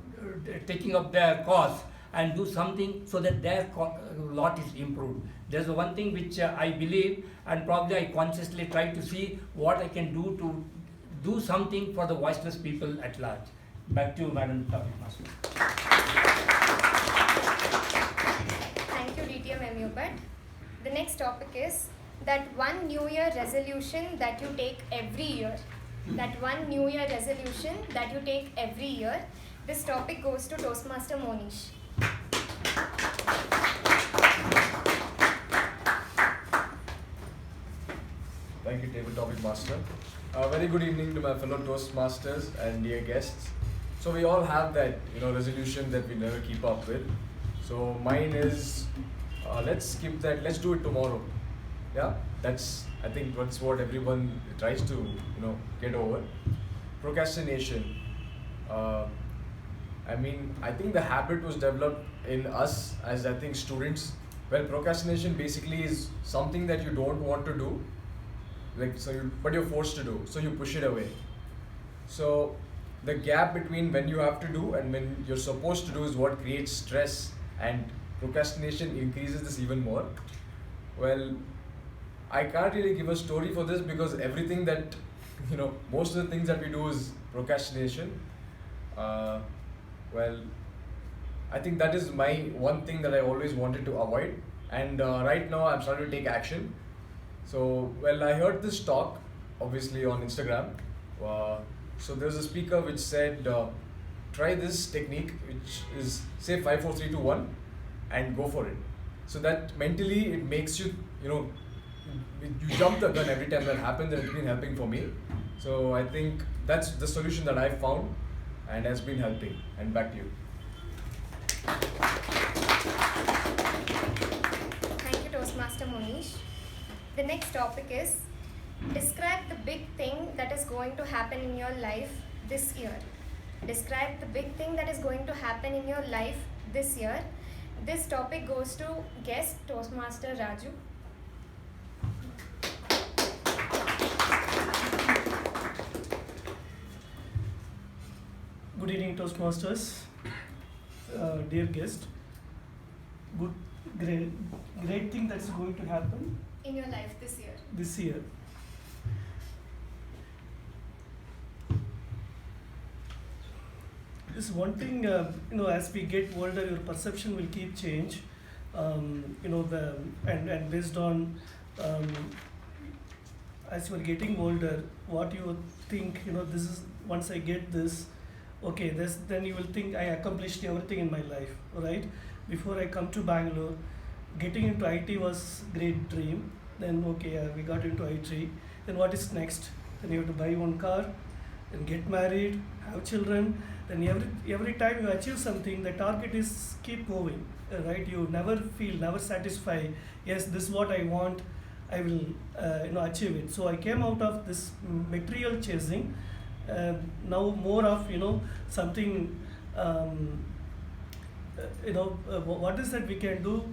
taking up their cause, and do something so that their lot is improved. There's one thing which I believe, and probably I consciously try to see what I can do to do something for the voiceless people at large. Back to you, Madam Topic Master. Thank you, DTM MUBET. The next topic is that one New Year resolution that you take every year. That one New Year resolution that you take every year. This topic goes to Toastmaster Monish. Thank you, Table Topic Master. Very good evening to my fellow Toastmasters and dear guests. So we all have that, resolution that we never keep up with. So mine is, let's skip that. Let's do it tomorrow. Yeah, I think that's what everyone tries to, get over. Procrastination. I think the habit was developed in us as, students. Well, procrastination basically is something that you don't want to do, but you're forced to do, so you push it away. So the gap between when you have to do and when you're supposed to do is what creates stress, and procrastination increases this even more. Well, I can't really give a story for this because everything that, most of the things that we do is procrastination. I think that is my one thing that I always wanted to avoid, and right now I'm starting to take action. So, I heard this talk, obviously on Instagram. So there's a speaker which said, try this technique, which is say 5, 4, 3, 2, 1, and go for it. So that mentally it makes you, you jump the gun every time that happens, and it's been helping for me. So I think that's the solution that I've found and has been helping. And back to you. Thank you, Toastmaster Monish. The next topic is, describe the big thing that is going to happen in your life this year. Describe the big thing that is going to happen in your life this year. This topic goes to guest Toastmaster Raju. Good evening, Toastmasters. Dear guest, great thing that's going to happen In your life this year. this year. this one thing, as we get older, your perception will keep change. And based on as you are getting older, what you think, this is, once I get this, okay, then you will think I accomplished everything in my life, right? Before I come to Bangalore, getting into IT was great dream. Then okay, we got into IT. Then what is next? Then you have to buy one car, then get married, have children. Then every time you achieve something, the target is keep moving, right? You never satisfied. Yes, this is what I want. I will achieve it. So I came out of this material chasing. Now more of something. What is that we can do,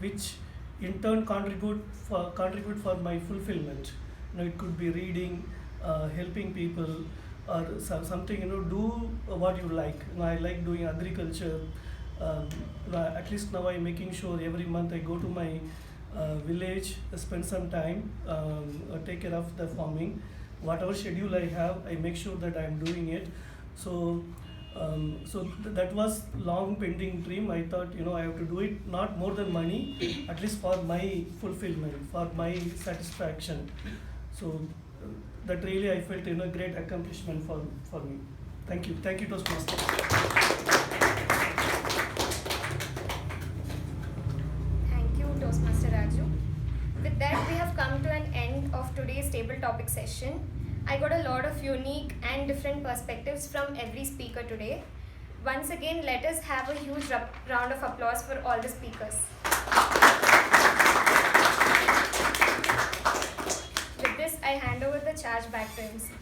which in turn contribute for my fulfillment. It could be reading, helping people, or something. Do what you like. I like doing agriculture. At least now I'm making sure every month I go to my village, spend some time, take care of the farming. Whatever schedule I have, I make sure that I'm doing it. So that was long pending dream. I thought I have to do it, not more than money, at least for my fulfillment, for my satisfaction. So that really I felt great accomplishment for me. Thank you Toastmasters. Thank you, Toastmaster Raju. With that, we have come to an end of today's table topic session. I got a lot of unique and different perspectives from every speaker today. Once again, let us have a huge round of applause for all the speakers. With this, I hand over the charge back to MC.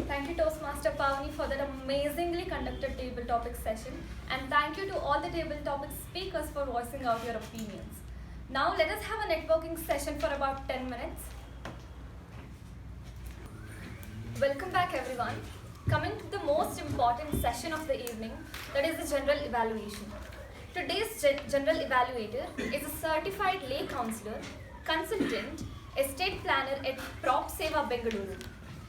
Thank you, Toastmaster Pavani, for that amazingly conducted table topic session. And thank you to all the table topic speakers for voicing out your opinions. Now let us have a networking session for about 10 minutes. Welcome back everyone. Coming to the most important session of the evening, that is the general evaluation. Today's general evaluator is a certified lay counselor, consultant, estate planner at Prop Seva Bengaluru.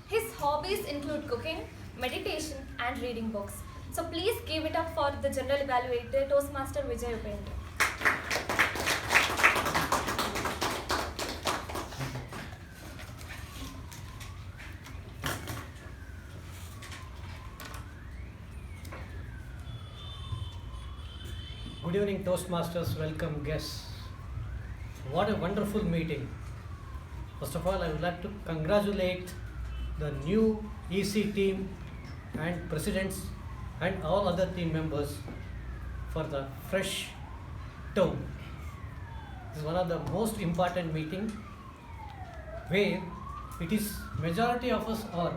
His hobbies include cooking, meditation and reading books. So please give it up for the general evaluator, Toastmaster Vijay Upendra. Good evening, Toastmasters. Welcome, guests. What a wonderful meeting. First of all, I would like to congratulate the new EC team and presidents and all other team members for the fresh tone. This is one of the most important meetings where it is majority of us are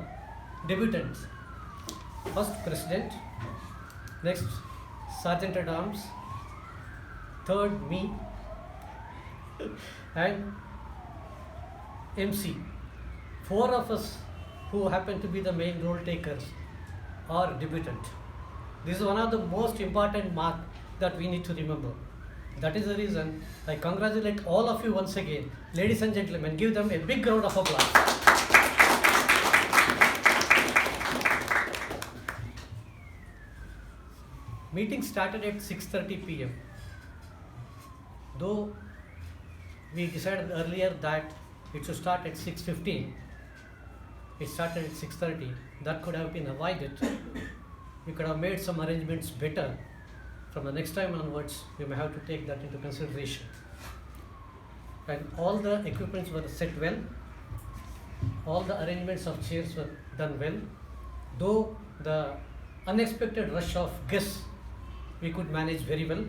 debutants. First president, next sergeant at arms, third me, and MC. Four of us who happen to be the main role takers are debutant. This is one of the most important mark that we need to remember. That is the reason I congratulate all of you once again. Ladies and gentlemen, give them a big round of applause. Meeting started at 6:30 p.m. Though we decided earlier that it should start at 6:15, it started at 6:30. That could have been avoided. We could have made some arrangements better. From the next time onwards, we may have to take that into consideration. And all the equipments were set well. All the arrangements of chairs were done well. Though the unexpected rush of guests, we could manage very well.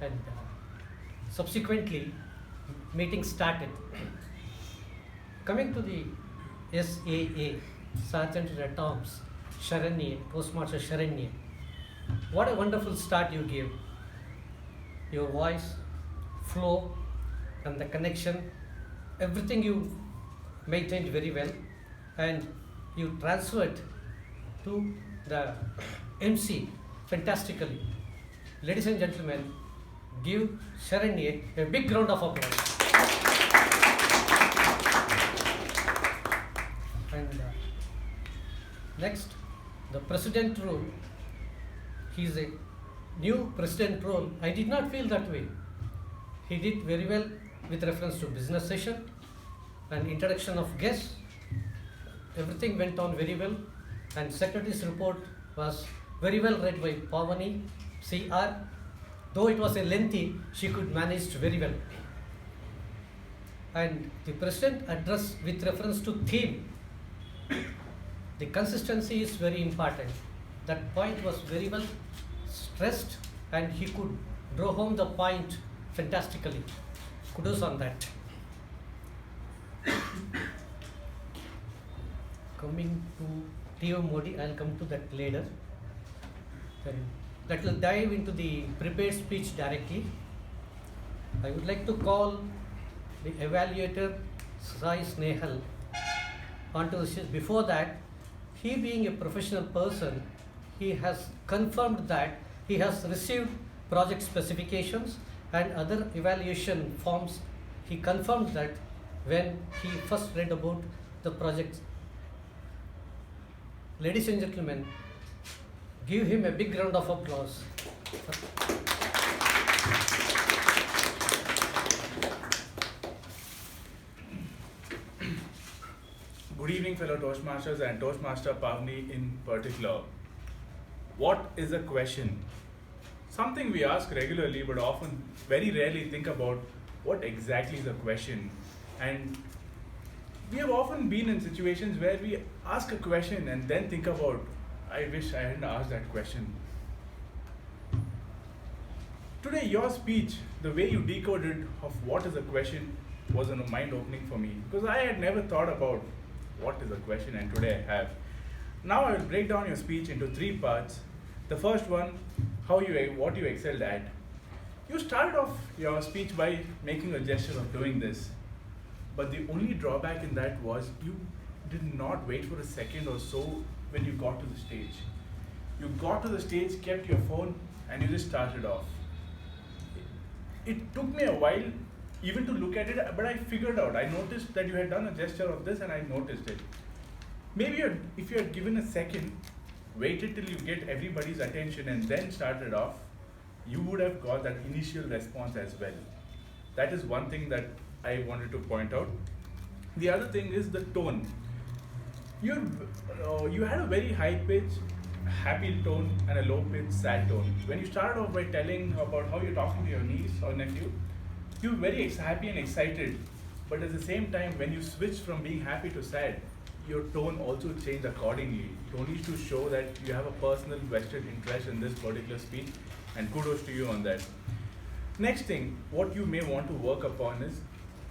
And subsequently, meeting started. Coming to the SAA, Sergeant at Arms, Sharanya, Postmaster Sharanya. What a wonderful start you gave. Your voice, flow, and the connection, everything you maintained very well, and you transferred to the MC fantastically. Ladies and gentlemen, give Sharanya a big round of applause. And next, the president role. He is a new president role. I did not feel that way. He did very well with reference to business session and introduction of guests. Everything went on very well, and secretary's report was very well read by Pavani, CR. Though it was a lengthy, she could manage very well. And the president address with reference to theme. The consistency is very important. That point was very well stressed, and he could draw home the point fantastically. Kudos on that. Coming to T.O. Modi, I'll come to that later. Then that will dive into the prepared speech directly. I would like to call the evaluator Sai Snehal onto the stage. Before that, he being a professional person, he has confirmed that he has received project specifications and other evaluation forms. He confirmed that when he first read about the project. Ladies and gentlemen, give him a big round of applause. Good evening, fellow Toastmasters and Toastmaster Pavni in particular. What is a question? Something we ask regularly but often very rarely think about what exactly is a question. And we have often been in situations where we ask a question and then think about, I wish I hadn't asked that question. Today, your speech, the way you decoded of what is a question was a mind-opening for me, because I had never thought about what is a question, and today I have. Now I will break down your speech into 3 parts. The first one, what you excelled at. You started off your speech by making a gesture of doing this, but the only drawback in that was you did not wait for a second or so when you got to the stage. You got to the stage, kept your phone, and you just started off. It took me a while even to look at it, but I figured out. I noticed that you had done a gesture of this, and I noticed it. Maybe if you had given a second, waited till you get everybody's attention and then started off, you would have got that initial response as well. That is one thing that I wanted to point out. The other thing is the tone. You had a very high pitch, happy tone and a low pitch, sad tone. When you started off by telling about how you're talking to your niece or nephew, you were very happy and excited. But at the same time, when you switched from being happy to sad, your tone also changed accordingly. It only to show that you have a personal vested interest in this particular speech, and kudos to you on that. Next thing, what you may want to work upon is,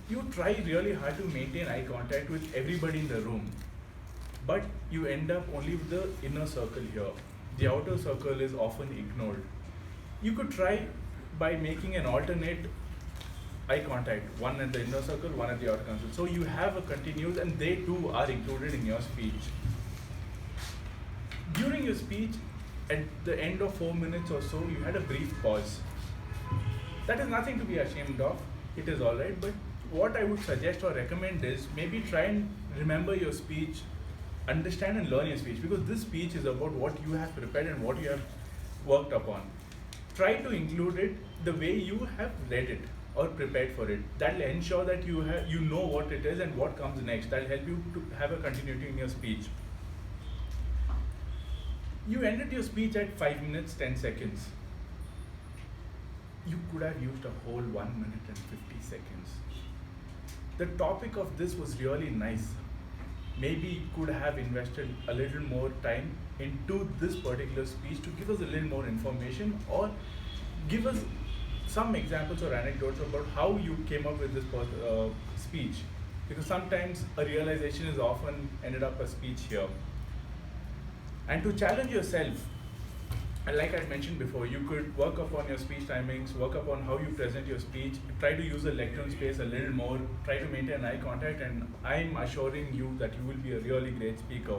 you try really hard to maintain eye contact with everybody in the room, but you end up only with the inner circle here. The outer circle is often ignored. You could try by making an alternate eye contact, one at the inner circle, one at the outer circle. So you have a continuous, and they too are included in your speech. During your speech, at the end of 4 minutes or so, you had a brief pause. That is nothing to be ashamed of. It is alright, but what I would suggest or recommend is maybe try and remember your speech, understand and learn your speech, because this speech is about what you have prepared and what you have worked upon. Try to include it the way you have read it or prepared for it. That will ensure that you know what it is and what comes next. That will help you to have a continuity in your speech. You ended your speech at 5 minutes, 10 seconds. You could have used a whole 1 minute and 50 seconds. The topic of this was really nice. Maybe you could have invested a little more time into this particular speech to give us a little more information, or give us some examples or anecdotes about how you came up with this speech. Because sometimes a realization is often ended up a speech here. And to challenge yourself, and like I mentioned before, you could work upon your speech timings, work upon how you present your speech, try to use the lectern space a little more, try to maintain eye contact, and I'm assuring you that you will be a really great speaker.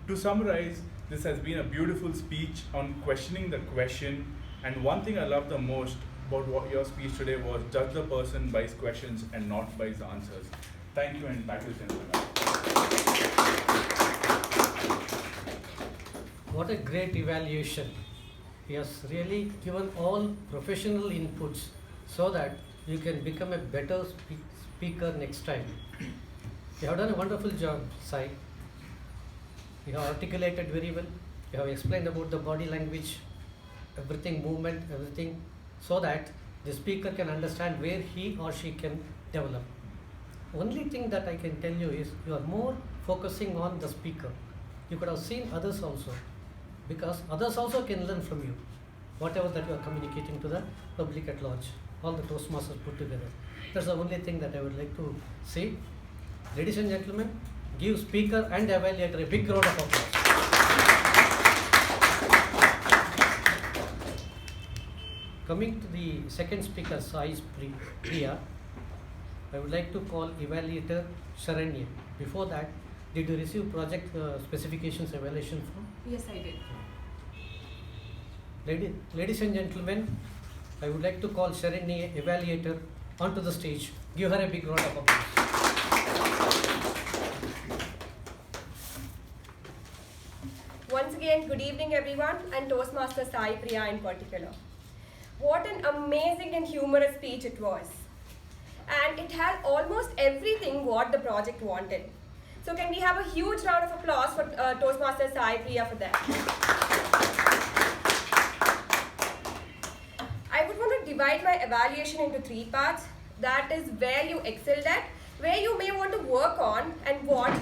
To summarize, this has been a beautiful speech on questioning the question, and one thing I love the most about what your speech today was, judge the person by his questions and not by his answers. Thank you, and back to the gentleman. What a great evaluation. He has really given all professional inputs so that you can become a better speaker next time. You have done a wonderful job, Sai. You have articulated very well. You have explained about the body language, everything, movement, everything, so that the speaker can understand where he or she can develop. Only thing that I can tell you is you are more focusing on the speaker. You could have seen others also, because others also can learn from you, whatever that you are communicating to the public at large, all the Toastmasters put together. That's the only thing that I would like to say. Ladies and gentlemen, give speaker and evaluator a big round of applause. Coming to the second speaker, Sai Priya, I would like to call evaluator Sharanya. Before that, did you receive project specifications evaluation form? Yes, I did. Ladies and gentlemen, I would like to call Sharanya, evaluator, onto the stage. Give her a big round of applause. Once again, good evening everyone, and Toastmaster Sai Priya in particular. What an amazing and humorous speech it was. And it had almost everything what the project wanted. So can we have a huge round of applause for Toastmaster Sai Priya for that? I would want to divide my evaluation into 3 parts. That is where you excelled at, where you may want to work on, and what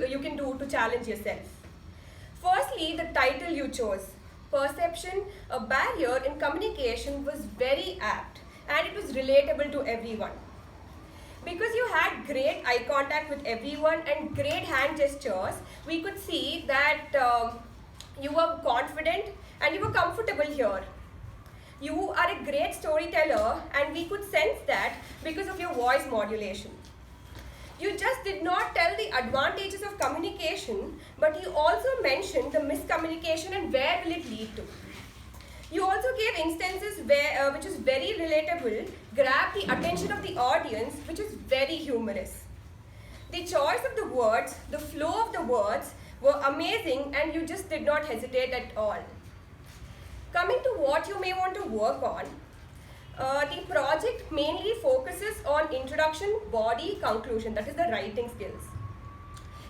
you can do to challenge yourself. Firstly, the title you chose, Perception, a Barrier in Communication, was very apt and it was relatable to everyone. Because you had great eye contact with everyone and great hand gestures, we could see that you were confident and you were comfortable here. You are a great storyteller and we could sense that because of your voice modulation. You just did not tell the advantages of communication, but you also mentioned the miscommunication and where will it lead to. You also gave instances where, which is very relatable, grabbed the attention of the audience, which is very humorous. The choice of the words, the flow of the words were amazing and you just did not hesitate at all. Coming to what you may want to work on, the project mainly focuses on introduction, body, conclusion, that is the writing skills.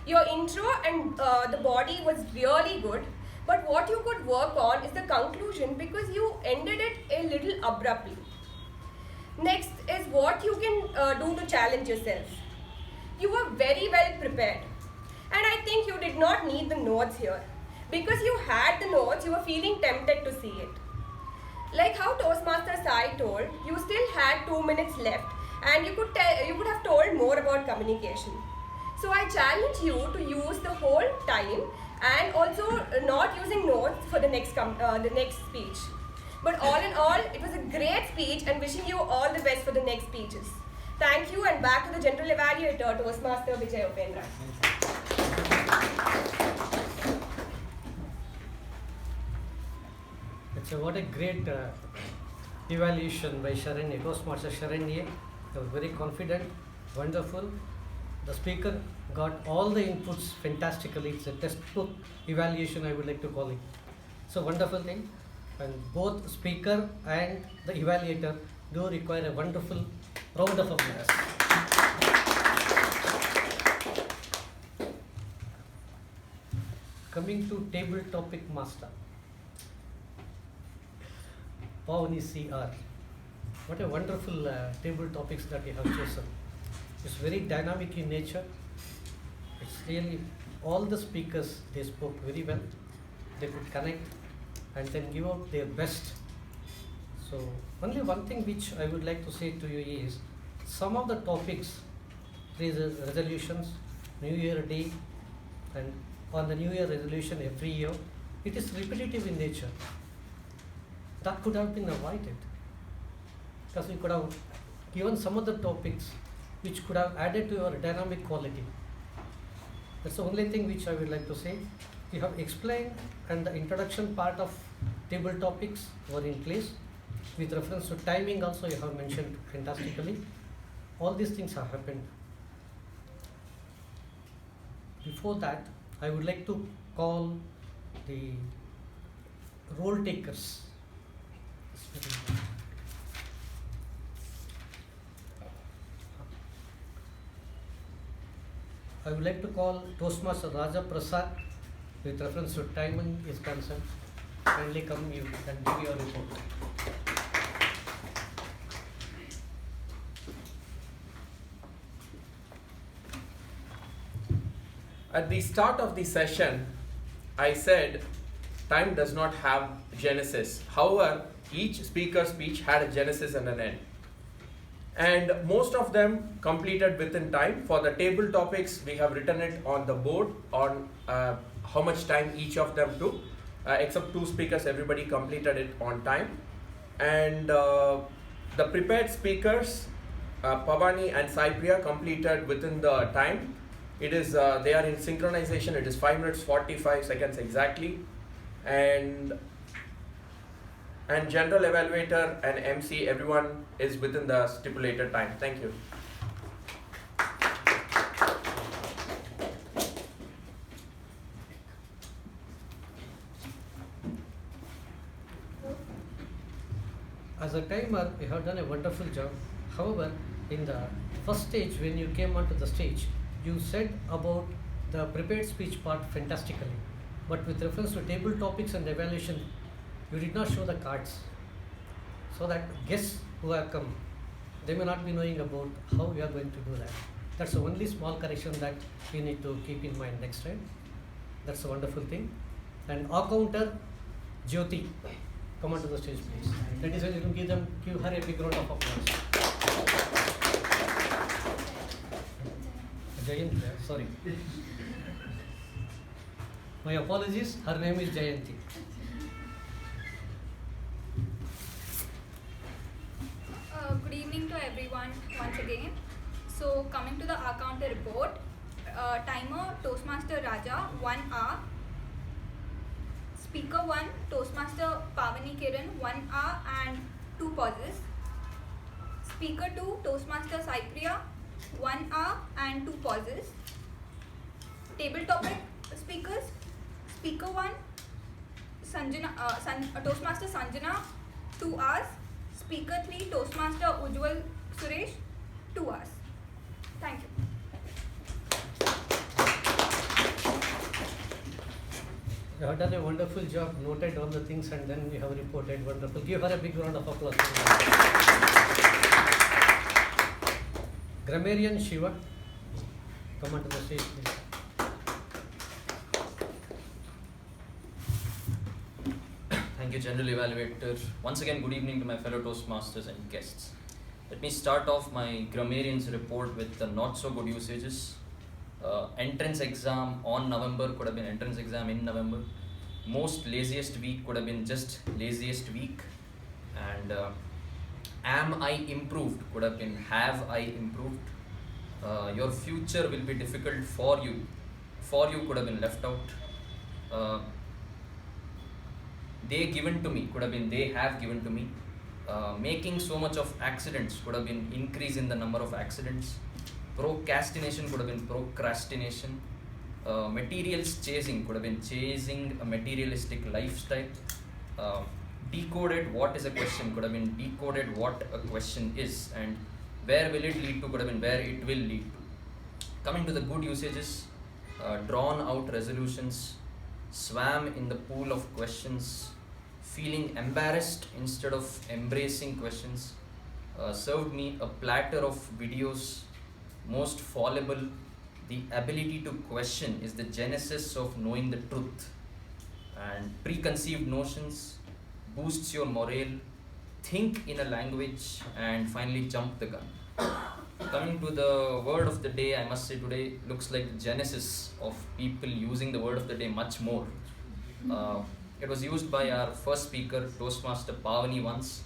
Your intro and the body was really good, but what you could work on is the conclusion because you ended it a little abruptly. Next is what you can do to challenge yourself. You were very well prepared, and I think you did not need the notes here. Because you had the notes, you were feeling tempted to see it. Like how Toastmaster Sai told, you still had 2 minutes left and you could have told more about communication. So I challenge you to use the whole time and also not using notes for the next speech. But all in all, it was a great speech and wishing you all the best for the next speeches. Thank you, and back to the General Evaluator, Toastmaster Vijay Upendra. So what a great evaluation by Sharanya, Toastmaster Sharanya. They were very confident, wonderful. The speaker got all the inputs fantastically. It's a textbook evaluation, I would like to call it. So wonderful thing. And both speaker and the evaluator do require a wonderful round of applause. Coming to table topic master. Pavani CR. What a wonderful table topics that you have chosen. It's very dynamic in nature. It's really all the speakers, they spoke very well. They could connect and then give out their best. So only one thing which I would like to say to you is some of the topics, resolutions, New Year Day, and on the New Year resolution every year, it is repetitive in nature. That could have been avoided because we could have given some of the topics which could have added to your dynamic quality. That's the only thing which I would like to say. You have explained and the introduction part of table topics were in place. With reference to timing also you have mentioned fantastically. All these things have happened. Before that, I would like to call the role takers. I would like to call Toastmaster Raja Prasad with reference to timing is concerned. Kindly come, you can give your report. At the start of the session, I said time does not have genesis. However, each speaker's speech had a genesis and an end. And most of them completed within time. For the table topics, we have written it on the board on how much time each of them took. Except two speakers, everybody completed it on time. And the prepared speakers, Pavani and Saipriya, completed within the time. It is they are in synchronization. It is 5 minutes 45 seconds exactly, and general evaluator and MC, everyone is within the stipulated time. Thank you. As a timer, you have done a wonderful job. However, in the first stage, when you came onto the stage, you said about the prepared speech part fantastically. But with reference to table topics and evaluation, you did not show the cards. So that guests who have come, they may not be knowing about how you are going to do that. That's the only small correction that we need to keep in mind next time. That's a wonderful thing. And accounter Jyoti, come onto the stage, please. Ladies and gentlemen, give her a big round of applause. Jayanti, sorry. My apologies, her name is Jayanti. Good evening to everyone once again. So coming to the accounter report, timer Toastmaster Raja 1 hour, speaker 1 Toastmaster Pavani Kiran 1 hour and 2 pauses, speaker 2 Toastmaster Saipriya 1 hour and 2 pauses, table topic speakers, speaker 1 Toastmaster Sanjana 2 hours, speaker 3 Toastmaster Ujjwal Suresh 2 hours. Thank you. You have done a wonderful job, noted all the things and then you have reported wonderful. Give her a big round of applause. Grammarian Shiva, come onto the stage please. Thank you, General Evaluator. Once again, good evening to my fellow Toastmasters and guests. Let me start off my grammarian's report with the not so good usages. Entrance exam on November could have been entrance exam in November. Most laziest week could have been just laziest week. And am I improved could have been have I improved. Your future will be difficult for you. For you could have been left out. They given to me could have been they have given to me. Making so much of accidents could have been increase in the number of accidents. Procrastination could have been procrastination. Materials chasing could have been chasing a materialistic lifestyle. Decoded what is a question could have been decoded what a question is, and where will it lead to could have been where it will lead to. Coming to the good usages, drawn out resolutions, swam in the pool of questions, feeling embarrassed instead of embracing questions, served me a platter of videos, most fallible. The ability to question is the genesis of knowing the truth, and preconceived notions boosts your morale, think in a language, and finally jump the gun. Coming to the word of the day, I must say today looks like the genesis of people using the word of the day much more. It was used by our first speaker, Toastmaster Pavani once,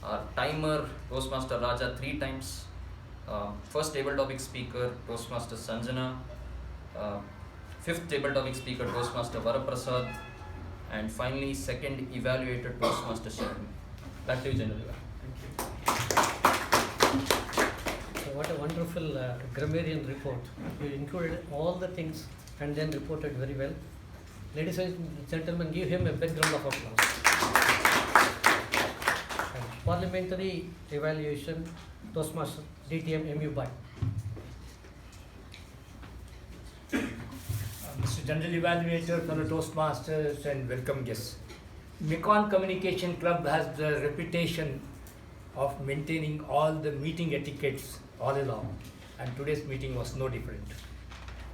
our timer, Toastmaster Raja 3 times, first table topic speaker, Toastmaster Sanjana, fifth table topic speaker, Toastmaster Varaprasad, and finally second evaluator, Toastmaster Sharon. Back to you, General. Thank you. So what a wonderful grammarian report. You included all the things and then reported very well. Ladies and gentlemen, give him a big round of applause. And parliamentary evaluation, Toastmaster DTM MU by. Mr. General Evaluator, fellow Toastmasters and welcome guests. Mekong Communication Club has the reputation of maintaining all the meeting etiquettes all along, and today's meeting was no different.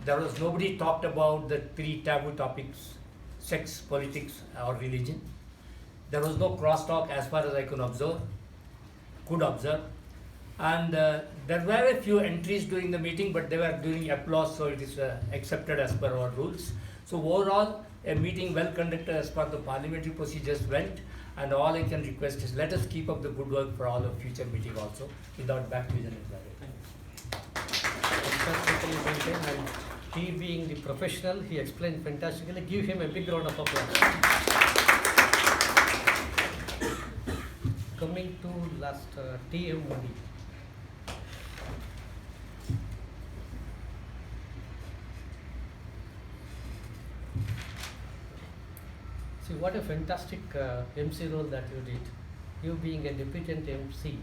There was nobody talked about the 3 taboo topics: sex, politics or religion. There was no crosstalk as far as I could observe. And there were a few entries during the meeting, but they were during applause, so it is accepted as per our rules. So overall, a meeting well conducted as per the parliamentary procedures went, and all I can request is let us keep up the good work for all of future meeting also. Without back to the And he being the professional, he explained fantastically. Give him a big round of applause. Coming to last TM Modi. See what a fantastic MC role that you did. You being a deputant MC, you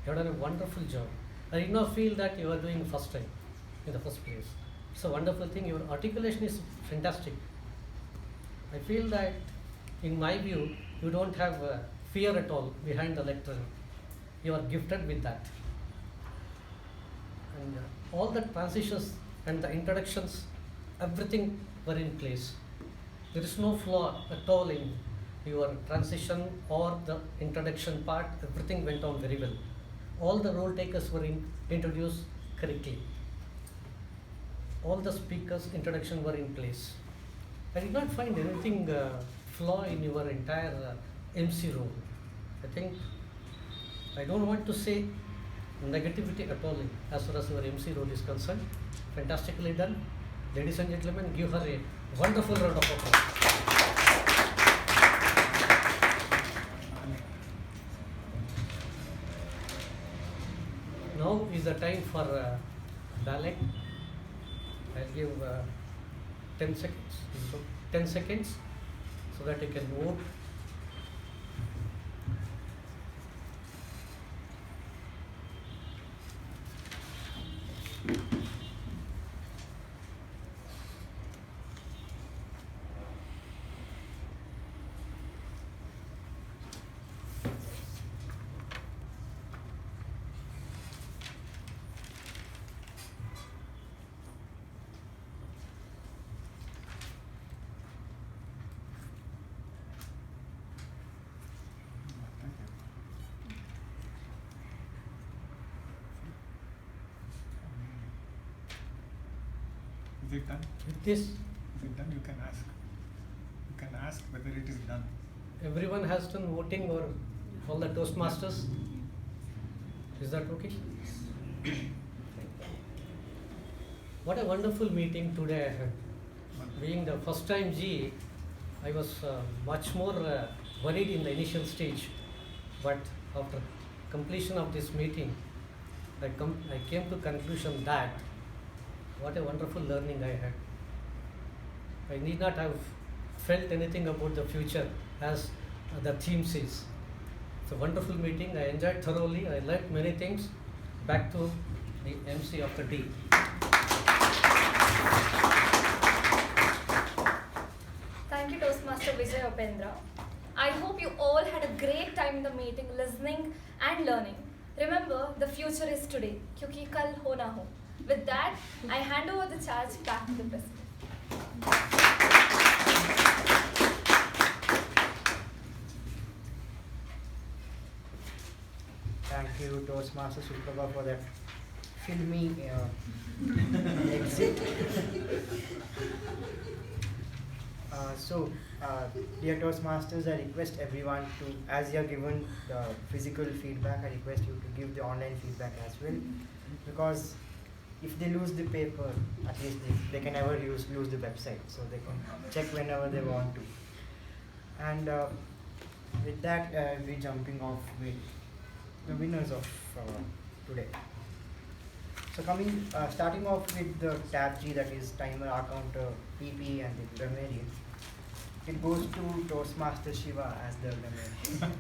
have done a wonderful job. I did not feel that you are doing first time in the first place. It's a wonderful thing. Your articulation is fantastic. I feel that, in my view, you don't have fear at all behind the lectern. You are gifted with that. And all the transitions and the introductions, everything were in place. There is no flaw at all in your transition or the introduction part. Everything went on very well. All the role takers were introduced correctly. All the speakers' introduction were in place. I did not find anything flaw in your entire MC role. I don't want to say negativity at all as far as your MC role is concerned. Fantastically done. Ladies and gentlemen, give her a wonderful round of applause. Now is the time for ballot. I'll give 10 seconds. So 10 seconds so that you can vote. Is it done? With this, Is it done? You can ask. You can ask whether it is done. everyone has done voting, or all the Toastmasters? Is that okay? What a wonderful meeting today I had. Being the first time G, I was much more worried in the initial stage. But after completion of this meeting, I came to conclusion that what a wonderful learning I had. I need not have felt anything about the future as the theme says. It's a wonderful meeting. I enjoyed thoroughly. I learned many things. Back to the MC of the day. Thank you, Toastmaster Vijay Upendra. I hope you all had a great time in the meeting, listening and learning. Remember, the future is today, क्योंकि कल हो ना हो. With that, I hand over the charge back to the President. Thank you, Toastmaster Sulpaba, for that filmy exit. Dear Toastmasters, I request everyone to, as you have given the physical feedback, I request you to give the online feedback as well. Because if they lose the paper, at least they can never lose the website, so they can check whenever they want to. And with that, we're jumping off with the winners of today. So So starting off with the tab G, that is timer, R counter, PP, and the grammarian. It goes to Toastmaster Shiva as the grammarian.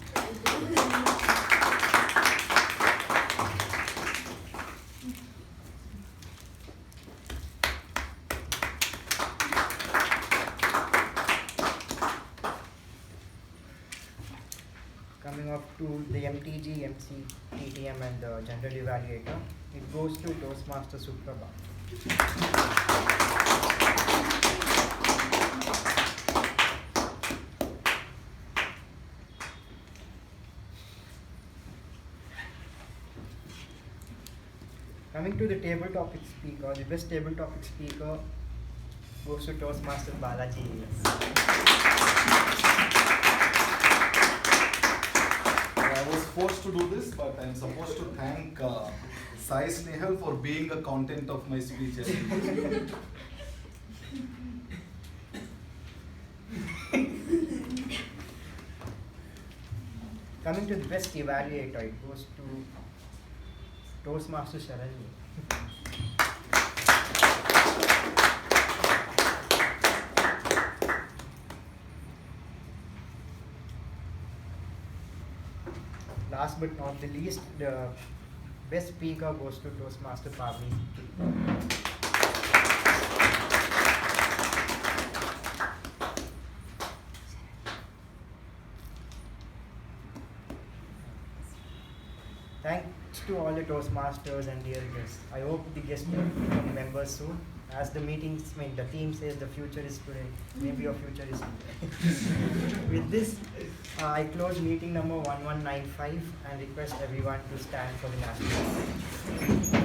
Coming up to the MTG, MC, TTM, and the general evaluator, it goes to Toastmaster Suprabha. Coming to the table topic speaker, the best table topic speaker goes to Toastmaster Balaji. I was forced to do this, but I'm supposed to thank Sai Snehal for being the content of my speech. Coming to the best evaluator, it goes to Toastmaster Sharanji. Last but not the least, the best speaker goes to Toastmaster Pavni. Thanks to all the Toastmasters and dear guests. I hope the guests will become members soon. As the theme says, the future is today. Maybe your future is today. With this, I close meeting number 1195 and request everyone to stand for the national anthem.